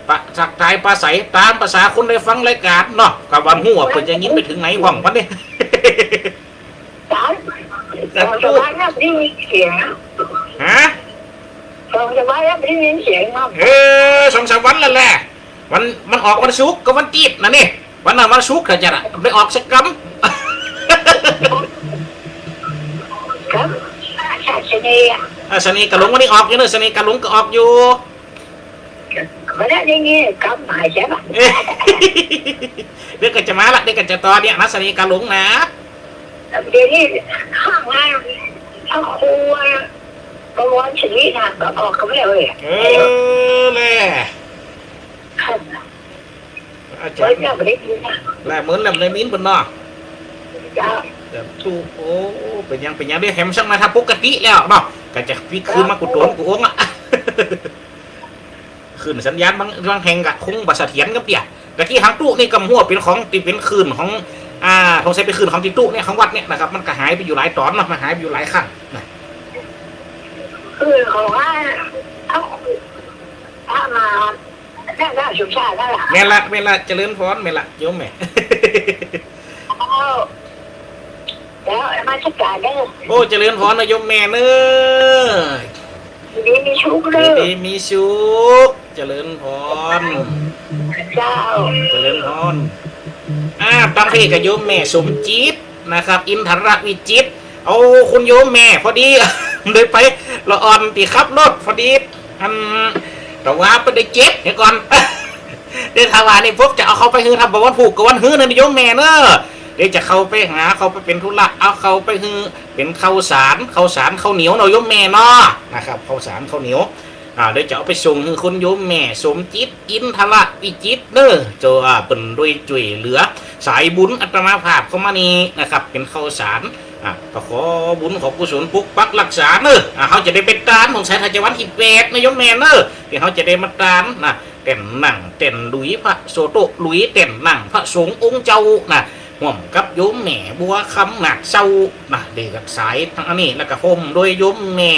ปะสักทายปลาใสตามภาษาคนได้ฟังรายการเนาะกับวันหัวเพิ่นจะยิ้มไปถึงไหนหวังวันนี้ สามสองจะบ้านได้ยินเสียง ฮะ สองจะบ้านได้ยินเสียงมั้ง 2-3 วันแล้วแหละมันออกวันศุกร์กับวันจีบนะนี่วันนั้นวันศุกร์เขาจะได้ออกสักกรรม ครับชาชนีอ่ะ สนีกระหลงวันนี้ออกอยู่เนอะสนีกระหลงก็ออกอยู่ ไม่ได้ยินครับหมายใช่ปะ เดี๋ยวก็จะมาละเดี๋ยวก็จะต่อเนี่ยนะสนีกระหลงนะ เดี๋ยวนี้ข้างล่างถ้าครูประวันชนีนะก็ออกกันไม่เลย แหละ ครับ อา เจ้ จารย์ าไม่ได้ยินนะ แหละเหมือนแหลมในมิ้นบนเนาะ จ้า แต่ตู้โอ้เป็นยังได้แฮมช่างมาทำปกติแล้วเนาะก็จะพี่คืนมากุดโดนกูโอ้งอ่ะ คืนสัญญาณบางแห่งกะคงบัสเถียรกับเปียกะที่หางตู้นี่กำหัวเป็นของติเป็นคืนของทงใช้เป็นคืนของติตู้เนี่ยของวัดเนี่ยนะครับมันก็หายไปอยู่หลายตอนเนาะมันหายไปอยู่หลายครั้งนะ คือเขาว่าถ้ามาได้สุชาติได้หรอ เวลาเจริญพรเวลาโยมแม่ แล้วมาจัดการได้ โอ้เจริญพรนะโยมแม่เนอะ ดีมีชุกเล ดี ย มีสุขเจริญพร เจ้า เจริญพรตั้งเพศกับโยมแม่สมจิตนะครับ อินทรวิจิตรเอาคุณโยมแม่พอดี เลยไปละอ่อนตีขับรถพอดีแต่ว่าไปได้เจ็บเดี๋ยวก่อน เดี๋ยวทาวานี่พวกจะเอาเขาไปฮือทำบวันผูกกับวันฮือนะโยมแม่เนอะเดี๋ยวจะเข้าไปหาเขาไปเป็นธุระเอาเขาไปฮือเป็นข้าวสารข้าวเหนียวเนาะโยมแม่เนาะนะครับข้าวสารข้าวเหนียวเดี๋ยวจะเอาไปส่งให้คุณโยมแม่สมจิตอินทรวิจิตรเนอะเจ้าเป็นด้วยจุยเหลือสายบุญอัตมาภาพเข้ามานี่นะครับเป็นข้าวสารก็ขอบุญขอกุศลปุกปักรักษาเนอะเขาจะได้เป็นตานของสายทจวันที่8นะโยมแม่เนอะที่เขาจะได้มาตานนะเต้นหนังเต้นลุยพระโสโตลุยเต้นหนังพระสงฆ์องค์เจ้านะห่วมกับโยมแม่บัวคำหนักเศร้านะเด็กกับสายทั้งอันนี้แล้วก็พมโดยโยมแม่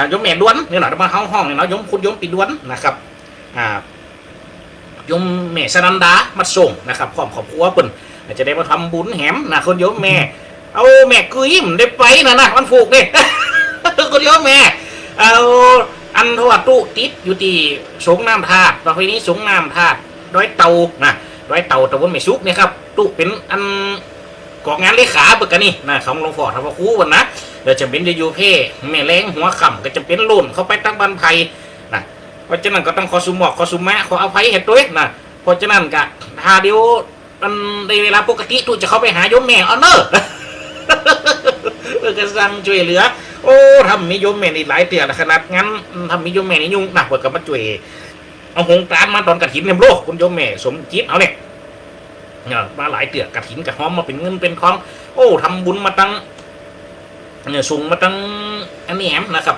โยมแม่ด้วนนี่หน่อยมาห้องเนี่ยเนาะโยมคุณโยมปีด้วนนะครับโยมแม่สนันดามาส่งนะครับพร้อมครอบครัวเปิ้นจะได้มาทำบุญแหมนะคนโยมแม่เอาแม่กุ้ยมันได้ไปนะมันผูกเนี่ย คนโยมแม่เอาอันทวัตุติดอยู่ที่สงน้ำธาตุประเพณีสงน้ำธาตุร้อยเตานะร้อยเตาตะวันไม่ซุกเนี่ยครับตุเป็นอันกองงานเลขาเบิกกันนี่นะของหลวงพ่อทำครูวันนะเดี๋ยวจะเป็นจะอยู่เพ่แม่แรงหัวขำก็จะเป็นลุ่นเข้าไปตั้งบันไพนะเพราะฉะนั้นก็ต้องขอสุมอกขอสุมะขออภัยเหตุด้วยนะเพราะฉะนั้นก็ถ้าเดี๋ยวในเวลาปกติตุจะเข้าไปหาโยมแม่เอาเนอะ เพื่อจะสั่งช่วยเหลือโอ้ทำมีโยมแม่นี่หลายเตี่ยขนาดงั้นทำมีโยมแม่นี่ยุ่งหนักกว่ากับมาช่วยเอาหงตานมาตอนกระถินเนี่ยโลกคุณโยมแม่สมจิตเอาเนี่ยมาหลายเตี่ยกระถินกระหอมมาเป็นเงินเป็นทองโอ้ทำบุญมาตั้งเนี่ยส่งมาตั้งอันนี้แหมนะครับ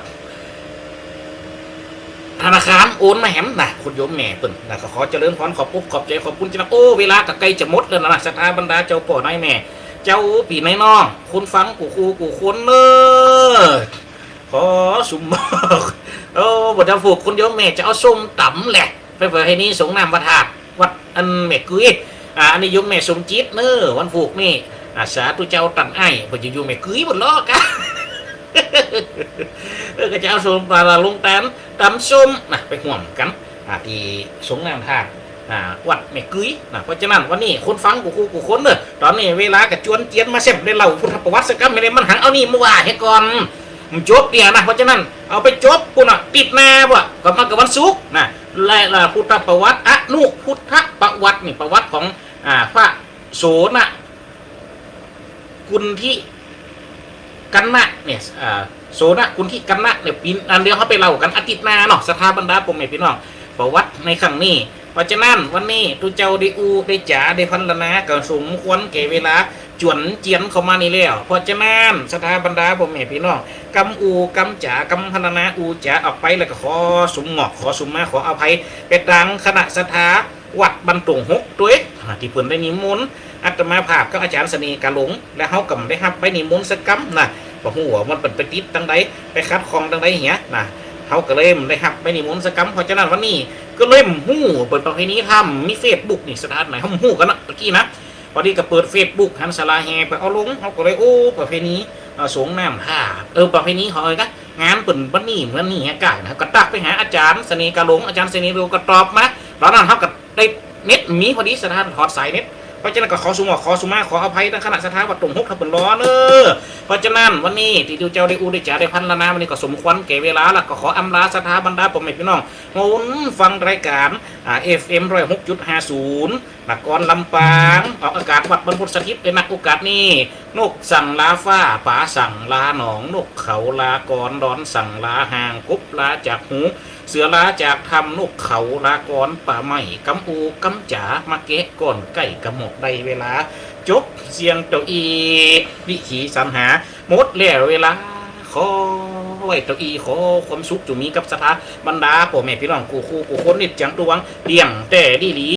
ธนาคารโอนมาแหมนะคุณโยมแม่เปิ่นนะก็ขอเจริญพรขอบขอบใจขอบคุณจ้าโอ้เวลากับไกลจะหมดแล้วนะสถาบรรดาเจ้าป่อนายแม่เจ้าปีนายน้องคุณฟังกูครูกูคนเนอขอสุ่มบอกโอ้บทจะผูกคุณโยมแม่จะเอาส้มตำแหละไปเผยให้นี่สงน้ำวัดหาดวัดอันแม่กุ้ยอันนี้โยมแม่สมจิตเนอวันผูกนี่สาธุเจ้าตันไอ้พอจะอยู่แม่กุ้ยบนล้อกัน ก็จะเอาส้มปลาลงแตนตำส้มนะไปห่วงกันที่สงน้ำธาตุวัดแม่กุ้ยนะเพราะฉะนั้นวันนี้คนฟังกูคู่กูคนเนอะตอนนี้เวลากับจวนเจียนมาเสร็จได้เล่าพุทธประวัติสักคำไม่ได้มันหังเอานี่มาว่าให้ก่อนมันจบเนี่ยนะเพราะฉะนั้นเอาไปจบกูน่ะติดหน้าบ่ก็มากับวันศุกร์นะและพุทธประวัติอนุพุทธประวัตินี่ประวัติของพระโสนกุณฑิกันนะเนี่ยโสนกุณฑิกันนะเนี่ยปีอันเดียวเขาไปเล่ากันอาทิตย์หน้าเนาะสถาบรรดาผมไม่พี่น้องประวัติในครั้งนี้เพราะฉะนั้นวันนี้ทุเจ้าได้ได้จ๋าได้พันละนะก็สมควรแก่เวลาจวนเจียนเข้ามานี่แล้วเพราะฉะนั้นสถาบรรดาผมพี่น้องกำกำจ๋ากำพันละนะจ๋าออกไปแล้วก็ขอสมหงอกขอสมมาขออภัยเป็นดังคณะสถาวัดบรรทุงหกด้วยที่เพิ่นได้นิมนต์อาตมาภาพก็อาจารย์สนีกาหลงและเฮาก็ได้รับไปนิมนต์สักกำนะบ่ฮู้ว่ามันเป็นไปติดตั้งใดไปคัดคองตั้งใดเหี้ยนะ เขาก็เลยได้หับไปนิมนต์สกรรมเพราะฉะนั้นวันนี้ก็เลยหู้เปิดประเพณีทำมีเฟซบุ๊กนี่สถานไหนเขาหู้กันนะตะกี้นะพอดีก็เปิดเฟซบุ๊กหันสลาแฮไปเอาลงเขาก็เลยโอ้ประเพณีสงน้ำท่าประเพณีเขาเลยก็งานเปิดวันนี้วันนี้อากาศนะก็ตักไปหาอาจารย์เสน่ห์กาหลงอาจารย์เสน่ห์ดูก็ตอบมาตอนนั้นเขาก็ได้เน็ตมีพอดีสถานถอดสายเน็ตเพราะฉะนั้นก็ขอสุมาขออภัยทั้งคณะสถานวัดตรงฮกทับเป็นล้อเนอเพราะฉะนั้นวันนี้ที่ดูเจ้าได้อูได้จ่าได้พันละนาวันนี้ก็สมควรแก่เวลาแล้วก็ขออำลาสถาบรรดาพ่อแม่พี่น้องงนฟังรายการFM 106.50นักกรลำปางออกอากาศวัดบรรพตสถิตในนักโอกาสนี้นกสั่งลาฟ้าป่าสั่งลาหนองนกเขาลากรดอนสั่งลาห่างกบลาจากหูเสือลาจากทำนกเขาลากรป่าไม้กำอูกำจ๋ามาเกะก่อนไก่กระหมกได้เวลาจบเสียงเต้าอีวิถีสรรหาหมดแล้วเวลาขอไว้เต้าอีขอความสุขจุมีกับสถาบรรดาพ่อแม่พี่น้องกูคนนิดจังตวงเดี่ยงแต่ดีหลี